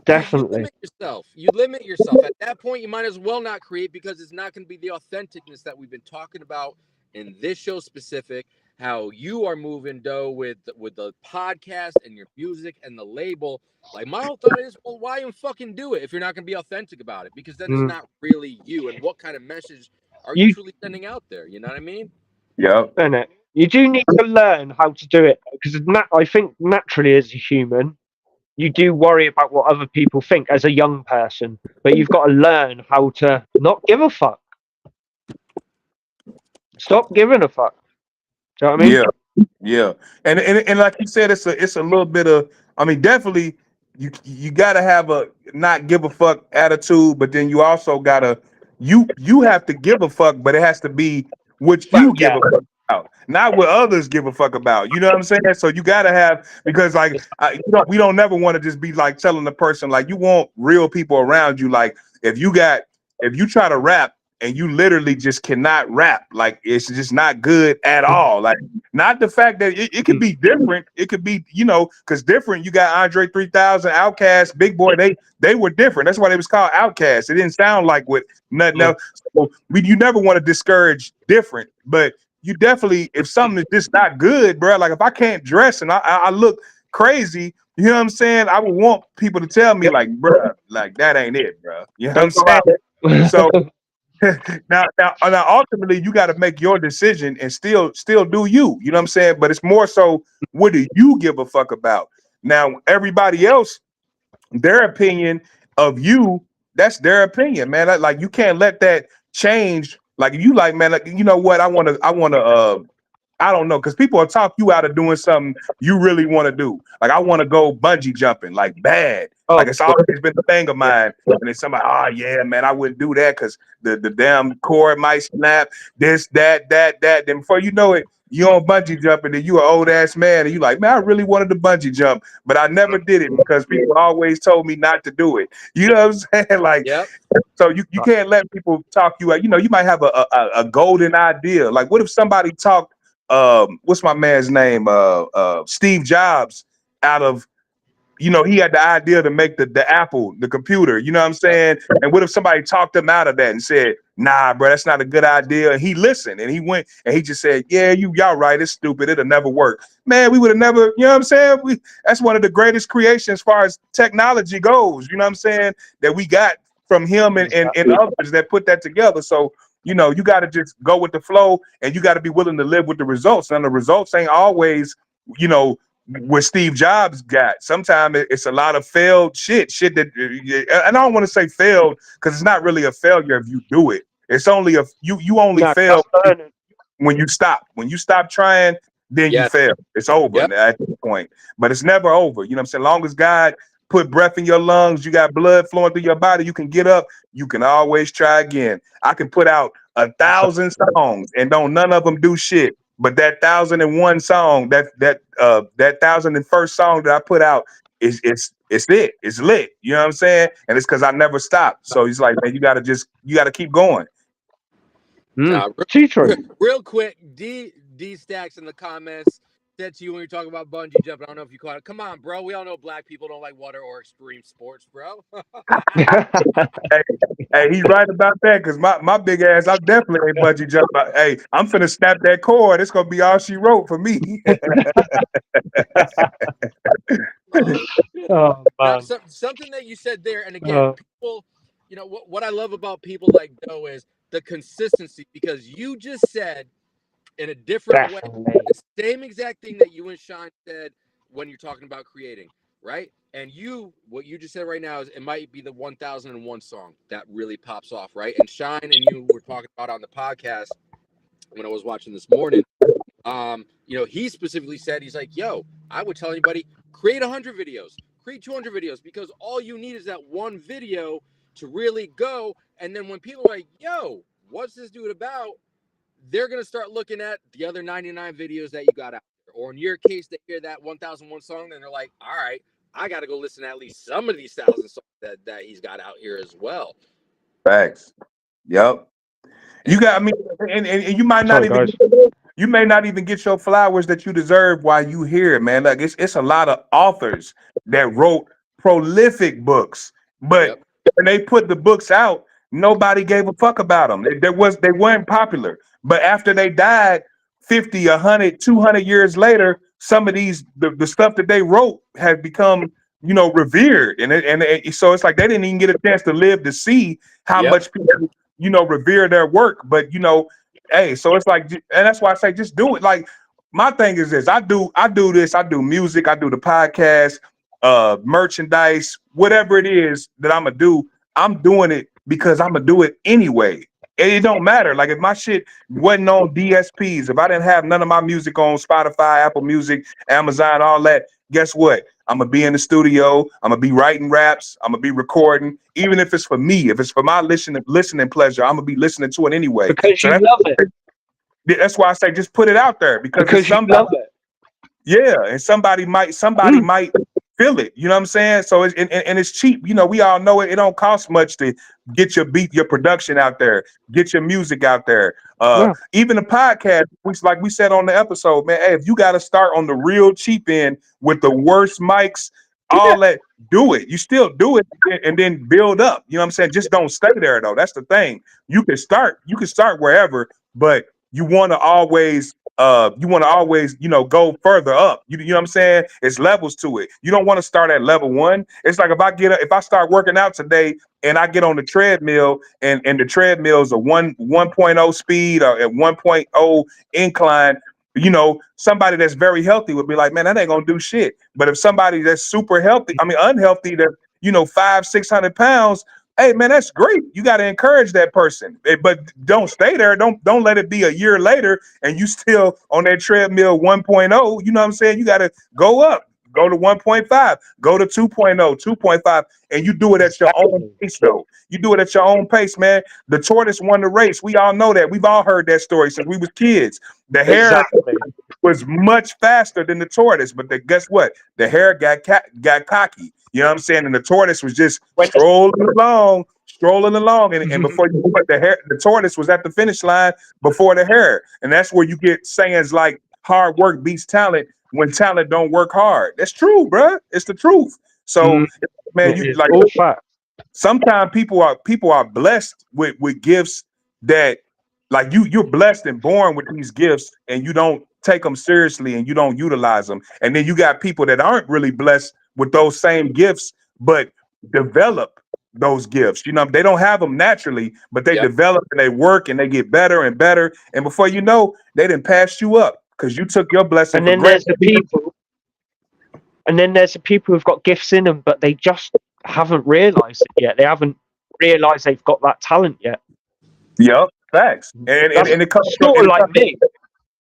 Because you Definitely. limit yourself. You limit yourself. At that point, you might as well not create because it's not going to be the authenticness that we've been talking about in this show specific. How you are moving, Doe, with the podcast and your music and the label. Like my whole thought is, well, why even fucking do it if you're not going to be authentic about it? Because then it's Mm. not really you. And what kind of message are you You, truly sending out there? You know what I mean? Yep. innit? You do need to learn how to do it because I think naturally as a human, you do worry about what other people think as a young person, but you've got to learn how to not give a fuck. Stop giving a fuck. Do you know what I mean? Yeah. Yeah. And like you said, it's a little bit of. I mean, definitely you gotta have a not give a fuck attitude, but then you also gotta you have to give a fuck, but it has to be what Well, you give yeah. a fuck about, not what others give a fuck about. You know what I'm saying? So you gotta have because like we don't never want to just be like telling the person like you want real people around you. Like if you try to rap and you literally just cannot rap. Like it's just not good at all. Like not the fact that it could be different. It could be, because different. You got Andre 3000, Outkast, Big Boy. They were different. That's why they was called Outkast. It didn't sound like what nothing else. So you never want to discourage different, but you definitely, if something is just not good, bro. Like if I can't dress and I look crazy, you know what I'm saying? I would want people to tell me like, bro, like that ain't it, bro. You know what I'm Don't go saying? out there. So now ultimately you got to make your decision and still do you. You know what I'm saying? But it's more so, what do you give a fuck about? Now everybody else, their opinion of you, that's their opinion, man. Like you can't let that change. Like you like, man, like, you know what? I don't know, because people will talk you out of doing something you really want to do. Like I want to go bungee jumping, like bad. Oh, Like it's always been a thing of mine. And then somebody, oh yeah, man, I wouldn't do that because the damn cord might snap. This, that. Then before you know it, you on bungee jumping, and you an old ass man, and you like, man, I really wanted to bungee jump, but I never did it because people always told me not to do it. You know what I'm saying? Like, Yep. so you can't let people talk you out. You might have a golden idea. Like, what if somebody talked what's my man's name? Steve Jobs out of, he had the idea to make the Apple, the computer, you know what I'm Yep. saying? And what if somebody talked him out of that and said, nah, bro, that's not a good idea. And he listened and he went and he just said, yeah, y'all right, it's stupid, it'll never work. Man, we would have never, you know what I'm saying? That's one of the greatest creations as far as technology goes, you know what I'm saying? That we got from him and others that put that together. So, you got to just go with the flow and you got to be willing to live with the results. And the results ain't always, you know, what Steve Jobs got. Sometimes it's a lot of failed shit that, and I don't want to say failed because it's not really a failure if you do it. It's only you only no, fail that's learning. when you stop. When you stop trying, then you Yes. fail. It's over Yep. at this point. But it's never over. You know what I'm saying? Long as God put breath in your lungs, you got blood flowing through your body, you can get up, you can always try again. I can put out 1,000 songs and don't none of them do shit. But that 1,001 song, that 1,001st song that I put out it's it. It's lit. You know what I'm saying? And it's because I never stopped. So he's like, man, you gotta keep going. Too true. Real quick, D Stacks in the comments said to you when you're talking about bungee jumping. I don't know if you caught it. Come on, bro. We all know black people don't like water or extreme sports, bro. Hey, he's right about that because my big ass, I definitely ain't bungee jump. Hey, I'm finna snap that cord. It's gonna be all she wrote for me. Oh Now, man. something that you said there, and again, people, what I love about people like Doe is the consistency, because you just said in a different way Definitely. the same exact thing that you and Shine said when you're talking about creating, right? And what you just said right now is it might be the 1001 song that really pops off, right? And Shine and you were talking about on the podcast when I was watching this morning. He specifically said, he's like, yo, I would tell anybody, create 100 videos, create 200 videos, because all you need is that one video to really go. And then when people are like, yo, what's this dude about? They're going to start looking at the other 99 videos that you got out there. Or in your case, they hear that 1001 song, and they're like, all right, I got to go listen to at least some of these 1,000 songs that he's got out here as well. Facts. Yep. You got, I mean, and you might not Sorry, even guys. you may not even get your flowers that you deserve while you here, man. Like it's a lot of authors that wrote prolific books, but Yep. when they put the books out, nobody gave a fuck about them. They weren't popular. But after they died, 50, 100, 200 years later, some of the stuff that they wrote has become, revered. So it's like they didn't even get a chance to live to see how Yep. much people, revere their work. But hey, so it's like, and that's why I say just do it. Like my thing is this: I do this, I do music, I do the podcast, merchandise, whatever it is that I'm gonna do. I'm doing it because I'm gonna do it anyway. It don't matter. Like if my shit wasn't on DSPs, if I didn't have none of my music on Spotify, Apple Music, Amazon, all that, guess what? I'm gonna be in the studio. I'm gonna be writing raps. I'm gonna be recording, even if it's for me. If it's for my listening pleasure, I'm gonna be listening to it anyway. Because So you love it. that's why I say just put it out there because it's Because you somebody. love it. Yeah, and somebody might feel it. You know what I'm saying? So and it's cheap. You know, we all know it. It don't cost much to get your production out there, get your music out there. Yeah. Even the podcast, which like we said on the episode, man. Hey, if you got to start on the real cheap end with the worst mics, Yeah. all that, do it. You still do it and then build up. You know what I'm saying? Just don't stay there though. That's the thing. You can start wherever, but you want to always, go further up. You know what I'm saying? It's levels to it. You don't want to start at level one. It's like if I start working out today and I get on the treadmill and the treadmill is a 1.0 speed or at 1.0 incline, somebody that's very healthy would be like, man, that ain't gonna do shit. But if somebody that's super healthy, I mean unhealthy, that 500-600 pounds, hey man, that's great. You got to encourage that person, but don't stay there. Don't let it be a year later and you still on that treadmill 1.0. You know what I'm saying? You got to go up, go to 1.5, go to 2.0, 2.5, and you do it at your own Exactly. pace. Though you do it at your own pace, man. The tortoise won the race. We all know that. We've all heard that story since we was kids. The hare Exactly. was much faster than the tortoise, but guess what? The hare got cocky. You know what I'm saying? And the tortoise was just When strolling along, and before you put the tortoise was at the finish line before the hare, and that's where you get sayings like "hard work beats talent" when talent don't work hard. That's true, bruh. It's the truth. So, man, it you is like all fact. sometimes people are blessed with gifts that like you're blessed and born with these gifts and you don't take them seriously and you don't utilize them, and then you got people that aren't really blessed with those same gifts but develop those gifts. They don't have them naturally, but they Yep. develop and they work and they get better and better, and before you know, they done passed you up because you took your blessing And for then granted. there's the people who've got gifts in them, but they just haven't realized it yet. They haven't realized they've got that talent yet. Yep, facts. And That's it comes from sort of like me.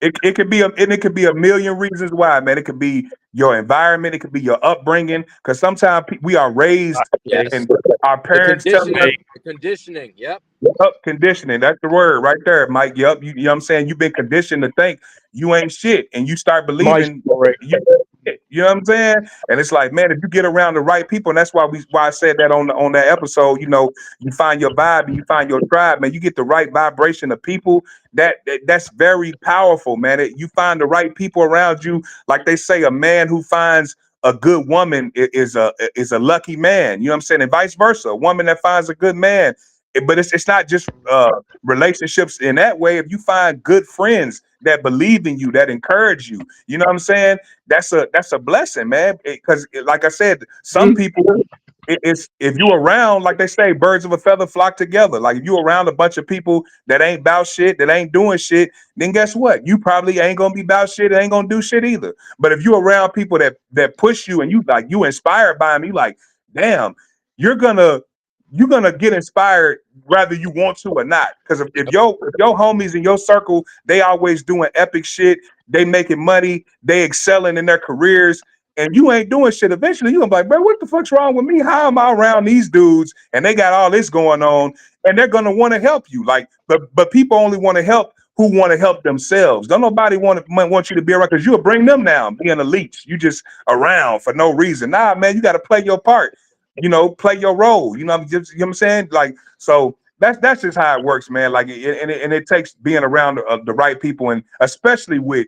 it could be a million reasons why, man. It could be your environment, it could be your upbringing, because sometimes we are raised Yes. and our The parents tell us conditioning. The conditioning. Yep. conditioning. That's the word right there, Mike. Yup, you know what I'm saying? You've been conditioned to think you ain't shit, and you start My believing story. you know what I'm saying? And it's like, man, if you get around the right people, and that's why I said that on that episode, you find your vibe and you find your tribe, man. You get the right vibration of people. That's very powerful, man. You find the right people around you. Like they say, a man who finds a good woman is a lucky man. You know what I'm saying? And vice versa. A woman that finds a good man. But it's not just relationships in that way. If you find good friends that believe in you, that encourage you, you know what I'm saying? That's a blessing, man. Because like I said, some people, it's if you around, like they say, birds of a feather flock together. Like if you around a bunch of people that ain't about shit, that ain't doing shit, then guess what? You probably ain't gonna be about shit, ain't gonna do shit either. But if you around people that push you and you inspired by them, you like, damn, you're gonna get inspired whether you want to or not. Because if your homies in your circle, they always doing epic shit, they making money, they excelling in their careers, and you ain't doing shit. Eventually, you gonna be like, bro, what the fuck's wrong with me? How am I around these dudes and they got all this going on, and they're gonna want to help you? Like, but people only want to help who want to help themselves. Don't nobody want you to be around because you'll bring them down, being a leech. You just around for no reason. Nah, man, you got to play your part. Play your role. You know what I'm saying? Like, so that's just how it works, man. Like, and it takes being around the right people, and especially with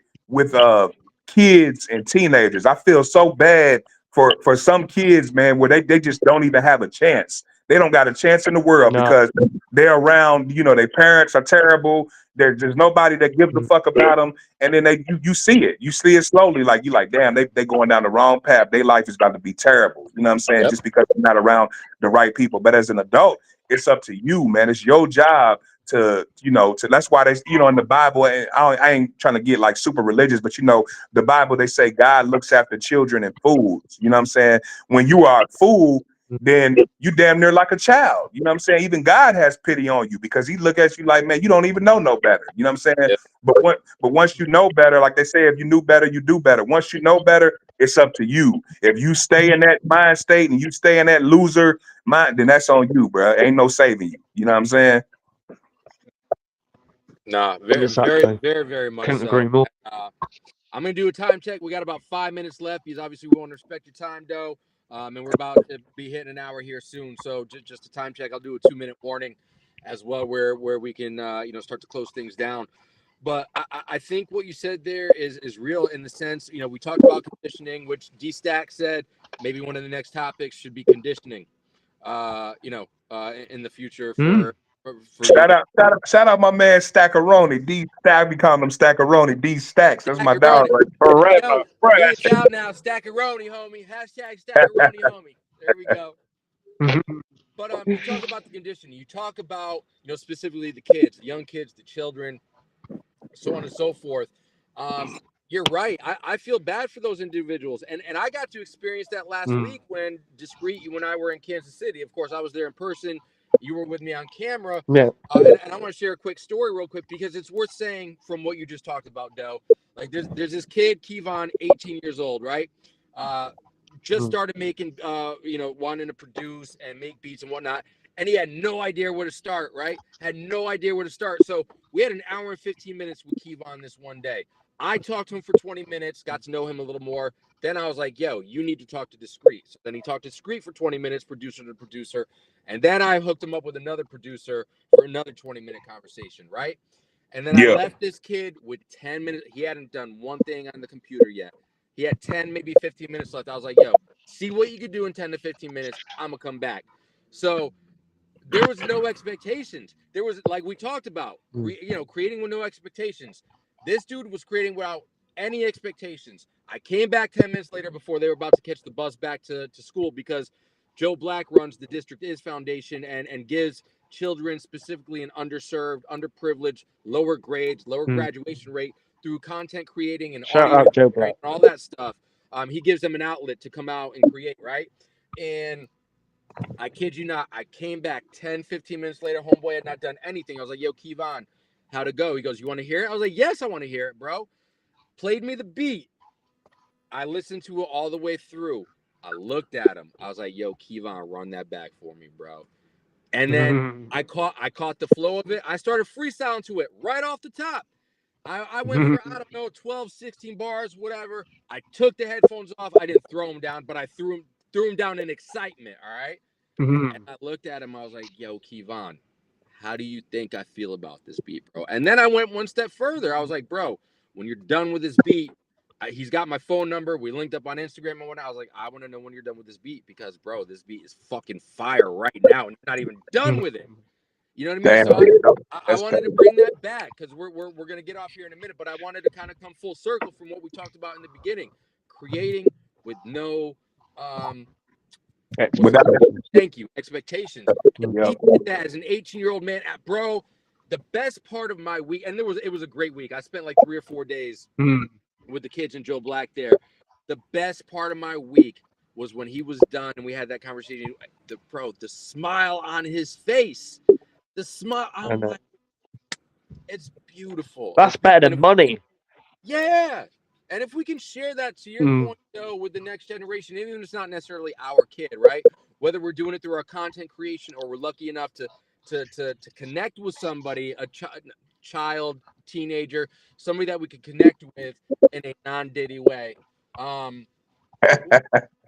kids and teenagers. I feel so bad for some kids, man, where they just don't even have a chance. They don't got a chance in the world No. because they're around, their parents are terrible. There's nobody that gives a fuck about them. And then you see it. You see it slowly. Like, you like, damn, they going down the wrong path. Their life is about to be terrible. You know what I'm saying? Yep. Just because they're not around the right people. But as an adult, it's up to you, man. It's your job to that's why they, in the Bible, and I ain't trying to get like super religious, but the Bible, they say God looks after children and fools. You know what I'm saying? When you are a fool, then you damn near like a child. You know what I'm saying? Even God has pity on you because he look at you like, man, you don't even know no better. You know what I'm saying? Yep. But once you know better, like they say, if you knew better, you do better. Once you know better, it's up to you. If you stay in that mind state and you stay in that loser mind, then that's on you, bro. Ain't no saving you. You know what I'm saying? Nah, very, very, Exactly. very, very much Couldn't so. agree more. I'm going to do a time check. We got about 5 minutes left because obviously we want to respect your time, Doe. And we're about to be hitting an hour here soon. So just a time check. I'll do a 2-minute warning as well where we can, start to close things down. But I think what you said there is real in the sense, we talked about conditioning, which D-Stack said maybe one of the next topics should be conditioning, in the future for Shout out my man Stackeroni. D Stack, we call him Stackeroni. D Stacks. That's my dog. Stackeroni. Forever. Yo, me and Chow now. Stackeroni, homie. Hashtag Stackeroni, homie. There we go. But you talk about the conditioning. You talk about, specifically the kids, the young kids, the children, so on and so forth. You're right. I feel bad for those individuals. And I got to experience that last week when you and I were in Kansas City. Of course, I was there in person. You were with me on camera. Yeah. And I want to share a quick story real quick because it's worth saying from what you just talked about, Doe. Like there's this kid, Kevon, 18 years old, right? Just started making, wanting to produce and make beats and whatnot. And he had no idea where to start, right? Had no idea where to start. So we had an hour and 15 minutes with Kevon this one day. I talked to him for 20 minutes, got to know him a little more. Then I was like, yo, you need to talk to Discreet. So then he talked to Discreet for 20 minutes, producer to producer. And then I hooked him up with another producer for another 20-minute conversation, right? And then I left this kid with 10 minutes. He hadn't done one thing on the computer yet. He had 10, maybe 15 minutes left. I was like, yo, see what you could do in 10 to 15 minutes. I'm going to come back. So there was no expectations. There was, like we talked about, creating with no expectations. This dude was creating without any expectations. I came back 10 minutes later before they were about to catch the bus back to school because Joe Black runs the District Is Foundation and gives children, specifically in underserved, underprivileged, lower grades, lower graduation rate through content creating and Shout audio out Joe Black. and all that stuff. He gives them an outlet to come out and create, right? And I kid you not, I came back 10, 15 minutes later. Homeboy had not done anything. I was like, yo, Kevon, how'd it go? He goes, you want to hear it? I was like, yes, I want to hear it, bro. Played me the beat. I listened to it all the way through. I looked at him. I was like, yo, Kevon, run that back for me, bro. And then I caught the flow of it. I started freestyling to it right off the top. I went for, I don't know, 12, 16 bars, whatever. I took the headphones off. I didn't throw them down, but I threw them down in excitement, all right? And I looked at him. I was like, yo, Kevon, how do you think I feel about this beat, bro? And then I went one step further. I was like, bro, when you're done with this beat, he's got my phone number. We linked up on Instagram and whatnot. I was like, I want to know when you're done with this beat because, bro, this beat is fucking fire right now, and you're not even done with it. You know what I mean? So I wanted to bring that back because we're gonna get off here in a minute, but I wanted to kind of come full circle from what we talked about in the beginning, creating with no thank you expectations. He did that as an 18-year-old man. Bro, the best part of my week, and it was a great week. I spent like 3 or 4 days with the kids and Joe Black there. The best part of my week was when he was done and we had that conversation. The smile on his face. The smile. I'm like, it's beautiful. That's better than money. Yeah. And if we can share that, to your point, though, with the next generation, even if it's not necessarily our kid, right? Whether we're doing it through our content creation or we're lucky enough to connect with somebody, a child, teenager, somebody that we can connect with in a non-Diddy way.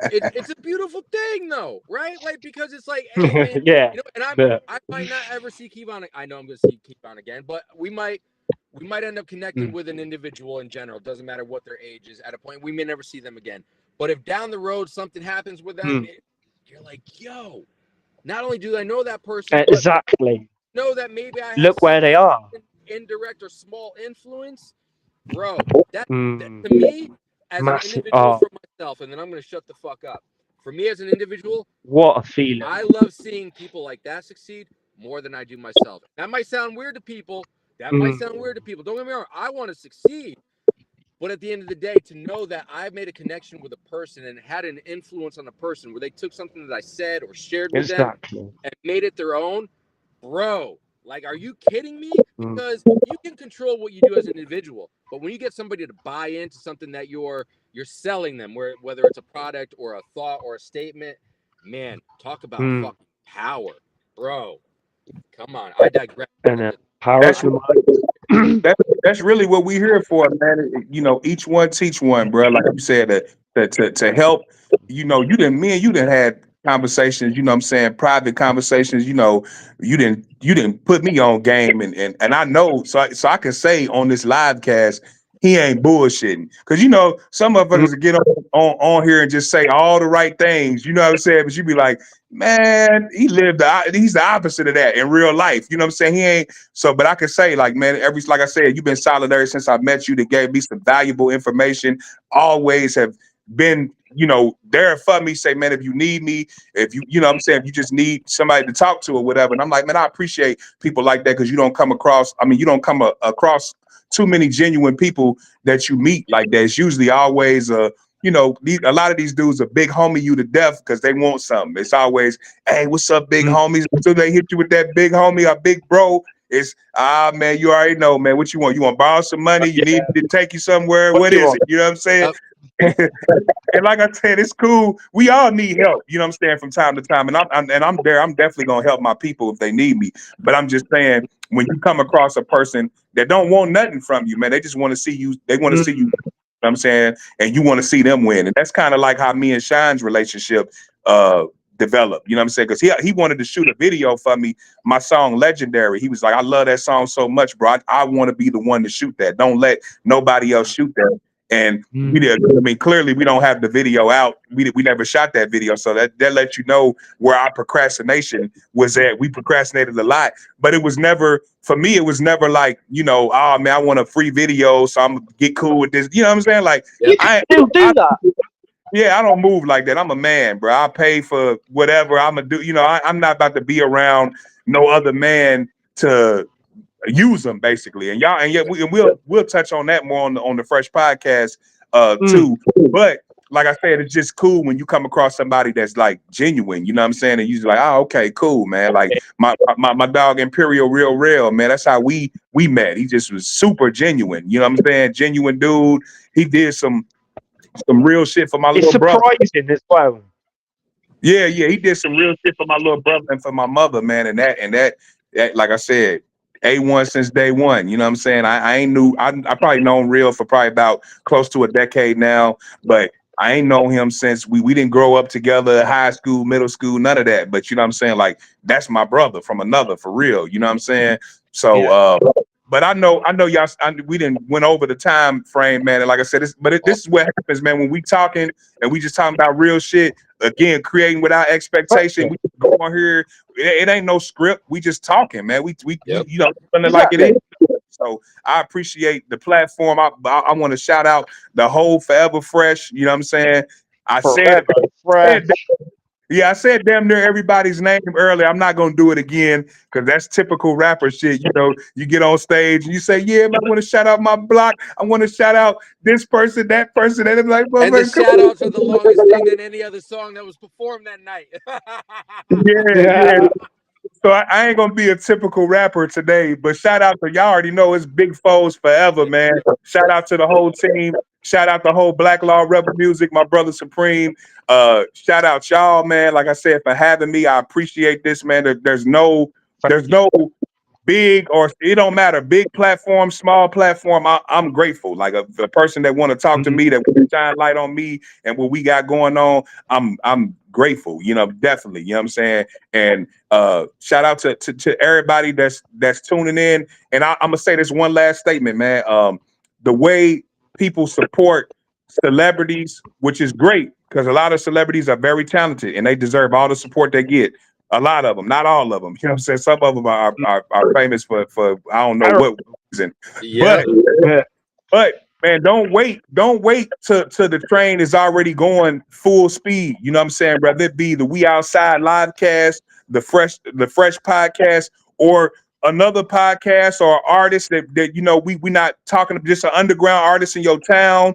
It's a beautiful thing, though, right? Like, because it's like, hey, man, and I might not ever see Kevon. I know I'm going to see Kevon again, but we might end up connecting with an individual in general. Doesn't matter what their age is. At a point, we may never see them again. But if down the road something happens with them, you're like, yo, not only do I know that person, exactly, but know that maybe I have look where they are. Indirect or small influence, bro. That to me, as an individual for myself, and then I'm going to shut the fuck up. For me as an individual, what a feeling. I love seeing people like that succeed more than I do myself. That might sound weird to people. Don't get me wrong. I want to succeed. But at the end of the day, to know that I made a connection with a person and had an influence on a person where they took something that I said or shared with them and made it their own, bro, like, are you kidding me? Because you can control what you do as an individual. But when you get somebody to buy into something that you're selling them, whether it's a product or a thought or a statement, man, talk about fucking power, bro. Come on. I digress. And power. That's really what we here for, man. You know, each one teach one, bro. Like you said, to help. You know, me and you didn't had conversations. You know, what I'm saying private conversations. You know, you didn't put me on game, and I know, so I can say on this live cast. He ain't bullshitting. Cause you know, some Mm, motherfuckers will get on here and just say all the right things, you know what I'm saying? But you be like, man, he's the opposite of that in real life. You know what I'm saying? He ain't so, but I can say, like, man, like I said, you've been solidary since I met you. That gave me some valuable information. Always have been, you know, there for me. Say, man, if you need me, if you know what I'm saying, if you just need somebody to talk to or whatever. And I'm like, man, I appreciate people like that because you don't come across, I mean, you don't come across too many genuine people that you meet like that. It's usually always you know, a lot of these dudes are big homie you to death because they want something. It's always, hey, what's up, big mm. homies? Until they hit you with that big homie or big bro, it's man, you already know, man. What you want? You want to borrow some money? You need Yeah. me to take you somewhere? What What do you is want? it? You know what I'm saying? Yep. And like I said, it's cool. We all need help. You know what I'm saying from time to time, and I'm there. I'm definitely gonna help my people if they need me. But I'm just saying, when you come across a person that don't want nothing from you, man, they just want to see you. They want to see you. Mm, You know what I'm saying, and you want to see them win, and that's kind of like how me and Shine's relationship developed. You know what I'm saying? Because he wanted to shoot a video for me, my song Legendary. He was like, I love that song so much, bro. I want to be the one to shoot that. Don't let nobody else shoot that. And we mm. did. I mean, clearly we don't have the video out. We never shot that video, so that lets you know where our procrastination was at. We procrastinated a lot, but it was never for me. It was never like, you know, oh man, I want a free video, so I'm gonna get cool with this. You know what I'm saying? Like You Yep. can I, still I do that. yeah, I don't move like that. I'm a man, bro. I pay for whatever I'm gonna do. You know, I'm not about to be around no other man to use them basically. And y'all, and yet we'll touch on that more on the Phresh podcast Mm. too. But like I said, it's just cool when you come across somebody that's like genuine, you know what I'm saying? And you're like, oh, okay, cool, man. Like my dog Imperial Real, man. That's how we met. He just was super genuine, you know what I'm saying? Genuine dude. He did some real shit for my It's little brother. surprising as well. Yeah, he did some real shit for my little brother and for my mother, man. And that, like I said, A1 since day one. You know what I'm saying? I ain't knew I probably known real for probably about close to a decade now, but I ain't known him since we didn't grow up together, high school, middle school, none of that. But you know what I'm saying? Like that's my brother from another for real. You know what I'm saying? So Yeah. but I know y'all. We didn't went over the time frame, man. And like I said, this is what happens, man. When we talking and we just talking about real shit, again, creating without expectation. We just go on here. It ain't no script. We just talking, man. We Yep. you know something like it is. Exactly. So I appreciate the platform. I want to shout out the whole Forever Fresh. You know what I'm saying? I said, Forever said fresh. yeah, I said damn near everybody's name earlier. I'm not gonna do it again because that's typical rapper shit. You know, you get on stage and you say, "Yeah, man, I want to shout out my block. I want to shout out this person, that person." And it's like, And the "Motherfucker, come shout on." outs are the longest thing than any other song that was performed that night. Yeah. Yeah. So I ain't gonna be a typical rapper today, but shout out to y'all already know it's Big Foes forever, man. Shout out to the whole team. Shout out the whole Black Law Rebel Music, my brother Supreme. Shout out y'all, man. Like I said, for having me, I appreciate this, man. Thank There's you. no big or it don't matter, big platform, small platform. I'm grateful. Like a person that want to talk to Mm. me, that want to shine light on me and what we got going on. I'm grateful. You know, definitely. You know what I'm saying? And shout out to everybody that's tuning in. And I'm gonna say this one last statement, man. The way people support celebrities, which is great because a lot of celebrities are very talented and they deserve all the support they get. A lot of them, not all of them. You know what I'm saying? Some of them are famous for I don't know what reason, but Yep. Yeah. man, don't wait till the train is already going full speed. You know what I'm saying? Whether it be the We Outside live cast, the Phresh podcast, or another podcast or artist that you know we not talking just an underground artist in your town,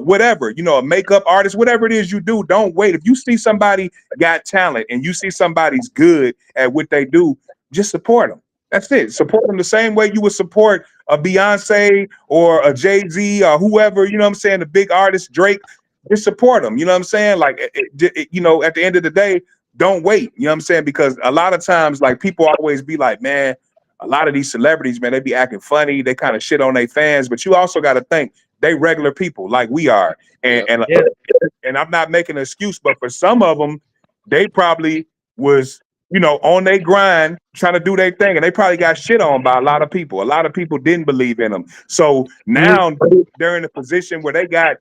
whatever, you know, a makeup artist, whatever it is you do, don't wait. If you see somebody got talent and you see somebody's good at what they do, just support them. That's it. Support them the same way you would support a Beyonce or a Jay-Z or whoever, you know what I'm saying, the big artist, Drake. Just support them. You know what I'm saying? Like, you know, at the end of the day, don't wait. You know what I'm saying? Because a lot of times, like, people always be like, man, a lot of these celebrities, man, they be acting funny. They kind of shit on their fans, but you also got to think they regular people like we are. And, Yep. and Yeah. and I'm not making an excuse, but for some of them, they probably was, on their grind trying to do their thing, and they probably got shit on by a lot of people. A lot of people didn't believe in them. So Mm. now they're in a position where they got,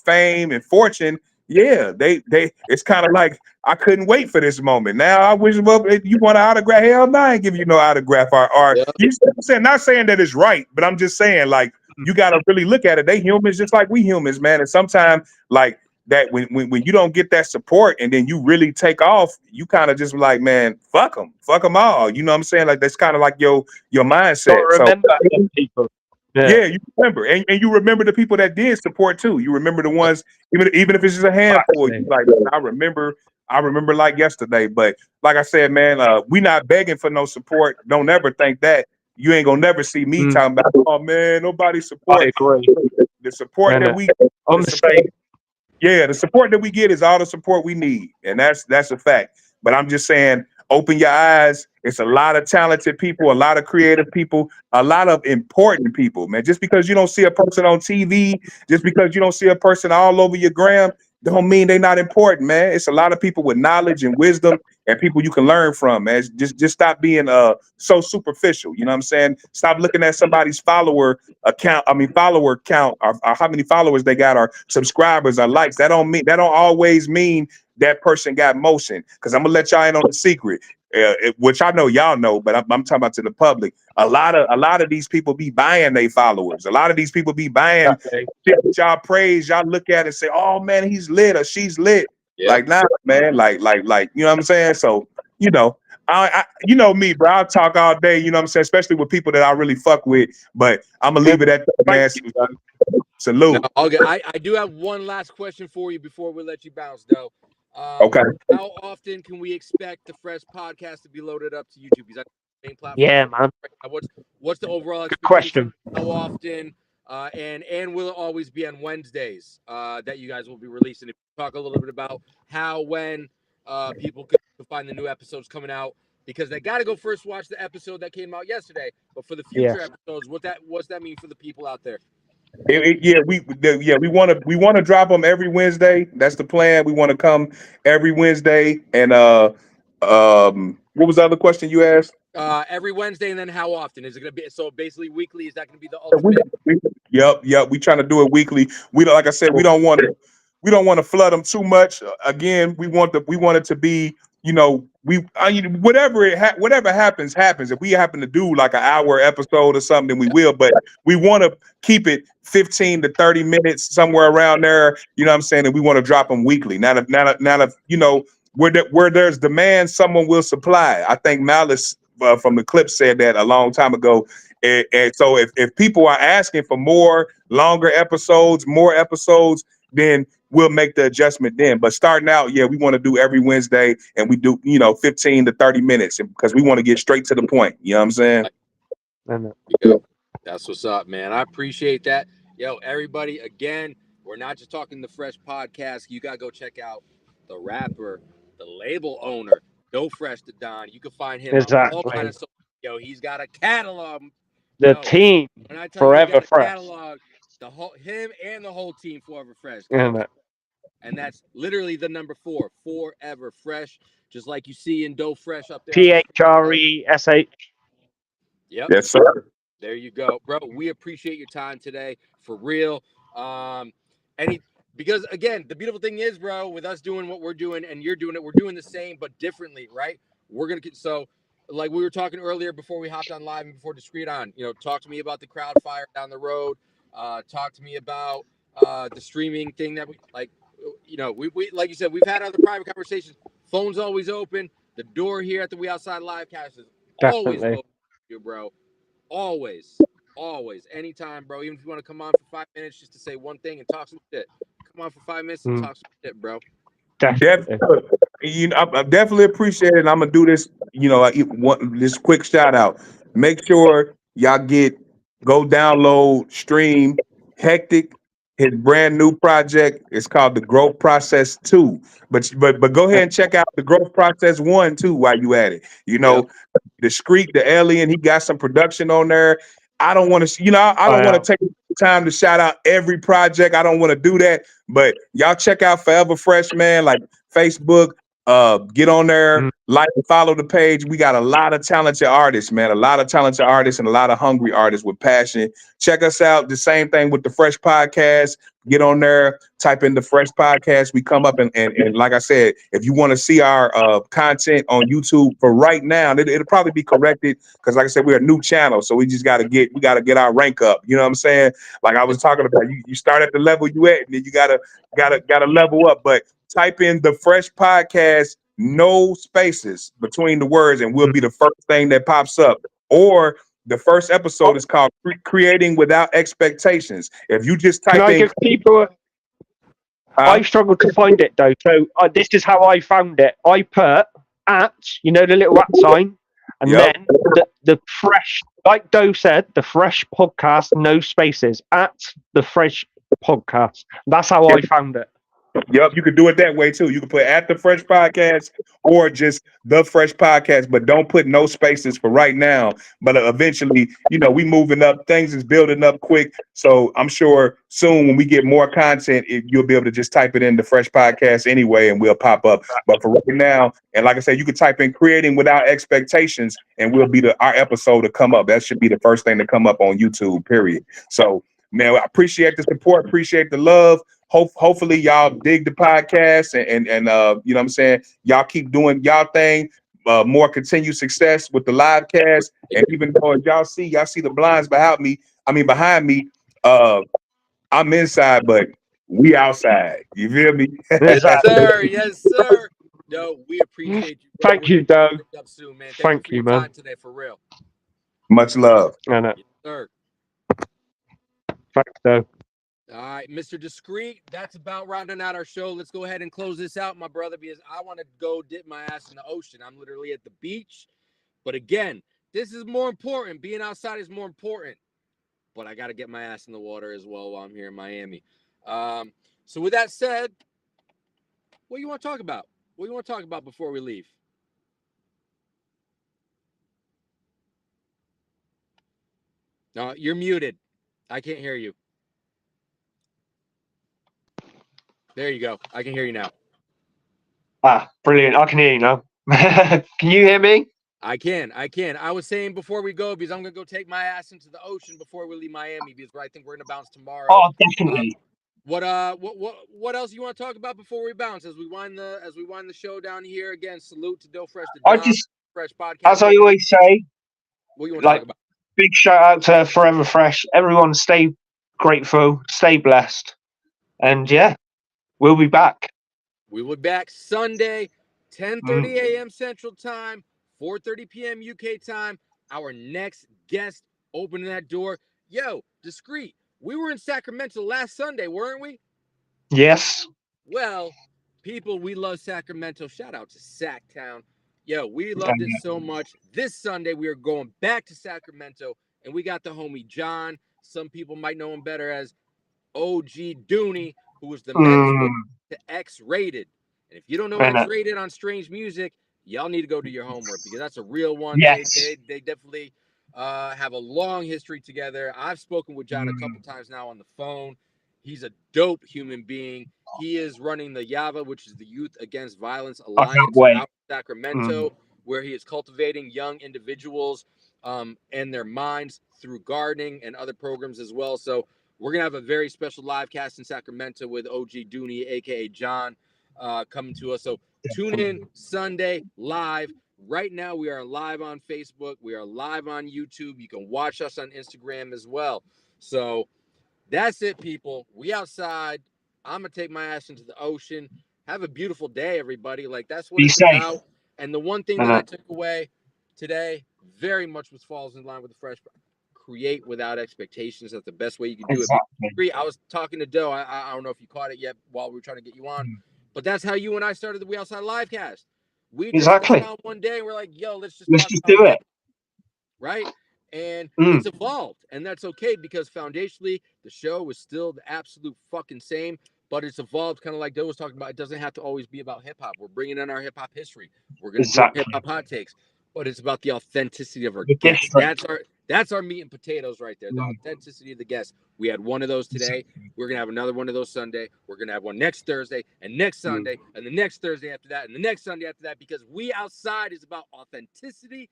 fame and fortune. Yeah, they it's kind of like I couldn't wait for this moment. Now I wish, well, if you want an autograph, hell no, I ain't give you no autograph. Or Yep. you saying, not saying that it's right, but I'm just saying, like, you got to really look at it. They humans just like we humans, man. And sometimes, like, that when you don't get that support and then you really take off, you kind of just like, man, fuck them all. You know what I'm saying? Like, that's kind of like your Got to mindset. So remember them people. Yeah. yeah, you remember, and you remember the people that did support too. You remember the ones, even if it's just a handful. You Exactly. like, I remember like yesterday. But like I said, man, we not begging for no support. Don't ever think that. You ain't gonna never see me Mm. talking about, oh man, nobody I support. agree. The support And that we, I'm the the support, same. yeah, the support that we get is all the support we need, and that's a fact. But I'm just saying, open your eyes. It's a lot of talented people, a lot of creative people, a lot of important people, man. Just because you don't see a person on TV, just because you don't see a person all over your gram, don't mean they're not important, man. It's a lot of people with knowledge and wisdom and people you can learn from, man. Just stop being so superficial. You know what I'm saying? Stop looking at somebody's follower count, or how many followers they got, or subscribers or likes. That don't always mean that person got motion. Because I'm gonna let y'all in on the secret, which I know y'all know, but I'm talking about to the public. A lot of these people be buying their followers. A lot of these people be buying Exactly. shit that y'all praise. Y'all look at it and say, "Oh man, he's lit or she's lit." Yep. Like, nah, man. Like, you know what I'm saying? So, you know, you know me, bro. I'll talk all day. You know what I'm saying? Especially with people that I really fuck with. But I'm gonna Yeah. leave it at that, Thank man. you, though. No, Salute. okay. I do have one last question for you before we let you bounce, though. Okay. How often can we expect the Phresh podcast to be loaded up to YouTube? Is that the main platform? Yeah, man. What's the overall Good expectation? question. How often? And will it always be on Wednesdays that you guys will be releasing? If you talk a little bit about how when people can find the new episodes coming out, because they got to go first watch the episode that came out yesterday. But for the Yeah. future episodes, what's that mean for the people out there? We want to drop them every Wednesday. That's the plan. We want to come every Wednesday. And what was the other question you asked? Every Wednesday, and then how often is it going to be? So basically weekly. Is that going to be the We, ultimate? yep. We trying to do it weekly. We don't, like I said, we Cool. don't want to. We don't want to flood them too much. Again, we want it to be, whatever happens. If we happen to do like an hour episode or something, then we will. But we want to keep it 15 to 30 minutes somewhere around there. You know what I'm saying? And we want to drop them weekly. Not if where there's demand, someone will supply. I think Malice from the clip said that a long time ago. And so if people are asking for longer episodes, more episodes, then we'll make the adjustment then. But starting out, yeah, we want to do every Wednesday, and we do 15 to 30 minutes because we want to get straight to the point. You know what I'm saying? And Yeah. That's what's up, man. I appreciate that. Yo, everybody, again, we're not just talking the Phresh podcast. You got to go check out the rapper, the label owner, No Fresh to Don. You can find him on all kind exactly. of social. Yo, he's got a catalog. The Yo, team when I tell you he forever got a fresh. catalog, him and the whole team Forever Fresh got a And catalog. And that's literally the number 4, Forever Fresh, just like you see in Doe Fresh up there on the screen. PHRESH. Yep. Yes, sir. There you go, bro. We appreciate your time today, for real. Any because again, the beautiful thing is, bro, with us doing what we're doing and you're doing it, we're doing the same but differently, right? We're gonna get so like we were talking earlier before we hopped on live and before Discreet on. Talk to me about the crowd fire down the road. Talk to me about the streaming thing that we like. We like you said, we've had other private conversations. Phone's always open. The door here at the We Outside Livecast is always Definitely. open, you bro. Always, always, anytime, bro. Even if you want to come on for 5 minutes just to say one thing and talk some shit, come on for 5 minutes and Mm, talk some shit, bro. definitely. Definitely. I definitely appreciate it. And I'm gonna do this. This quick shout out. Make sure y'all go download, stream Hectic, his brand new project. It's called the Growth Process 2. But go ahead and check out the Growth Process 1 too while you at it. Yep. Discreet, the alien, he got some production on there. I don't want to, I don't want to take time to shout out every project. I don't want to do that. But y'all check out Forever Fresh, man. Like Facebook, get on there, like and follow the page. We got a lot of talented artists, man. A lot of talented artists and a lot of hungry artists with passion. Check us out. The same thing with the Phresh Podcast. Get on there, type in the Phresh Podcast. We come up and like I said, if you want to see our content on YouTube for right now, it'll probably be corrected because, like I said, we're a new channel, so we just got to get our rank up. You know what I'm saying? Like I was talking about, you start at the level you at, and then you gotta level up. But type in the Phresh Podcast, no spaces between the words, and we'll be the first thing that pops up. Or the first episode is called Creating Without Expectations. If you just type Can I in, give people I've struggled to find it though. So this is how I found it. I put at, the little at sign, and then the Phresh, like Doe said, the Phresh Podcast, no spaces, at the Phresh Podcast. That's how I found it. Yep, you could do it that way too. You can put at the Phresh Podcast or just the Phresh Podcast, but don't put no spaces for right now. But eventually, we moving up. Things is building up quick. So I'm sure soon when we get more content, you'll be able to just type it in the Phresh Podcast anyway, and we'll pop up. But for right now, and like I said, you could type in Creating Without Expectations, and we'll be our episode to come up. That should be the first thing to come up on YouTube, period. So, man, I appreciate the support, appreciate the love. Hopefully y'all dig the podcast and you know what I'm saying, y'all keep doing y'all thing, more continued success with the live cast. And even though y'all see the blinds behind me, I'm inside, but we outside. You feel me? Yes, sir. No, we appreciate you. Bro. Thank you, Doug. Up soon, man. Thank you you, for your man. time today, for real. Much love. Yes, sir. Thanks, Doug. All right, Mr. Discreet, that's about rounding out our show. Let's go ahead and close this out, my brother, because I want to go dip my ass in the ocean. I'm literally at the beach. But again, this is more important. Being outside is more important. But I got to get my ass in the water as well while I'm here in Miami. So with that said, what do you want to talk about? What do you want to talk about before we leave? No, you're muted. I can't hear you. There you go. I can hear you now. Brilliant. I can hear you now. Can you hear me? I can. I was saying before we go, because I'm going to go take my ass into the ocean before we leave Miami, because I think we're going to bounce tomorrow. Oh, definitely. What else you want to talk about before we bounce as we wind the show down here? Again, salute to Doe Fresh, Phresh Podcast. As I always say, what you want to talk about? Big shout out to Forever Fresh. Everyone stay grateful, stay blessed. And yeah, we'll be back. We will be back Sunday, 10:30 a.m. Central Time, 4:30 p.m. UK time. Our next guest opening that door. Yo, Discreet, we were in Sacramento last Sunday, weren't we? Yes. Well, people, we love Sacramento. Shout out to Sacktown. Yo, we loved it so much. This Sunday, we are going back to Sacramento, and we got the homie John. Some people might know him better as OG Dooney, who was the mentor to X-Rated. And if you don't know X-Rated on Strange Music, y'all need to go do your homework, because that's a real one. Yes. They definitely have a long history together. I've spoken with John a couple times now on the phone. He's a dope human being. He is running the YAVA, which is the Youth Against Violence Alliance out of Sacramento, where he is cultivating young individuals and their minds through gardening and other programs as well. So we're going to have a very special live cast in Sacramento with OG Dooney, a.k.a. John, coming to us. So tune in Sunday live. Right now, we are live on Facebook. We are live on YouTube. You can watch us on Instagram as well. So that's it, people. We outside. I'm going to take my ass into the ocean. Have a beautiful day, everybody. Like, that's what it's about. And the one thing that I took away today very much falls in line with the Phresh. Create without expectations. That's the best way you can do it. I was talking to Doe. I don't know if you caught it yet while we were trying to get you on. But that's how you and I started the We Outside Livecast. We just got on one day and we're like, yo, let's just do it. Right? And it's evolved. And that's okay, because foundationally, the show is still the absolute fucking same. But it's evolved, kind of like Doe was talking about. It doesn't have to always be about hip-hop. We're bringing in our hip-hop history. We're going to do hip-hop hot takes. But it's about the authenticity of our The guests. district. That's our meat and potatoes right there. The Right. authenticity of the guests. We had one of those today. We're gonna have another one of those Sunday. We're gonna have one next Thursday and next Sunday and the next Thursday after that and the next Sunday after that, because We Outside is about authenticity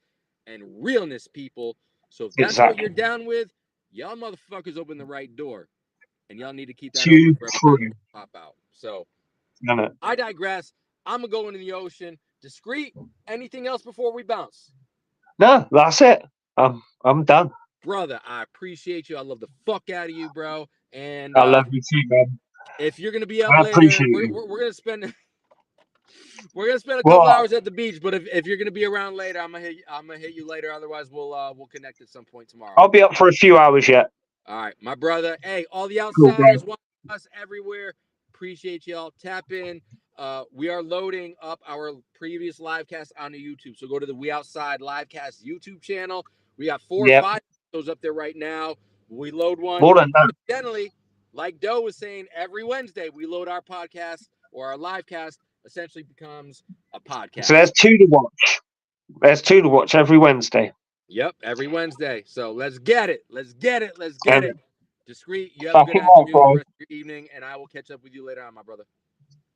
and realness, people. So if that's what you're down with, y'all motherfuckers open the right door, and y'all need to keep that open Too for every time true. you pop out. So Isn't it? I digress. I'm gonna go into the ocean. Discreet. Anything else before we bounce? No, that's it. I'm done. Brother, I appreciate you. I love the fuck out of you, bro. And I love you too, man. if you're gonna be up I later, appreciate you. we're gonna spend a couple What? hours at the beach. But if you're gonna be around later, I'm gonna hit you later. Otherwise, we'll connect at some point tomorrow. I'll be up for a few hours yet. All right, my brother. Hey, all the Cool, bro. outsiders watching us everywhere. Appreciate y'all. Tap in. We are loading up our previous live cast on the YouTube. So go to the We Outside Livecast YouTube channel. We got 4 or 5 those up there right now. We load one. More than that. Generally, like Doe was saying, every Wednesday we load our podcast, or our live cast essentially becomes a podcast. So there's 2 to watch. There's 2 to watch every Wednesday. Yep, every Wednesday. So let's get it. Let's get it. Let's get it. Discreet, you have a good Fucking afternoon, bro. rest of your evening, and I will catch up with you later on, my brother.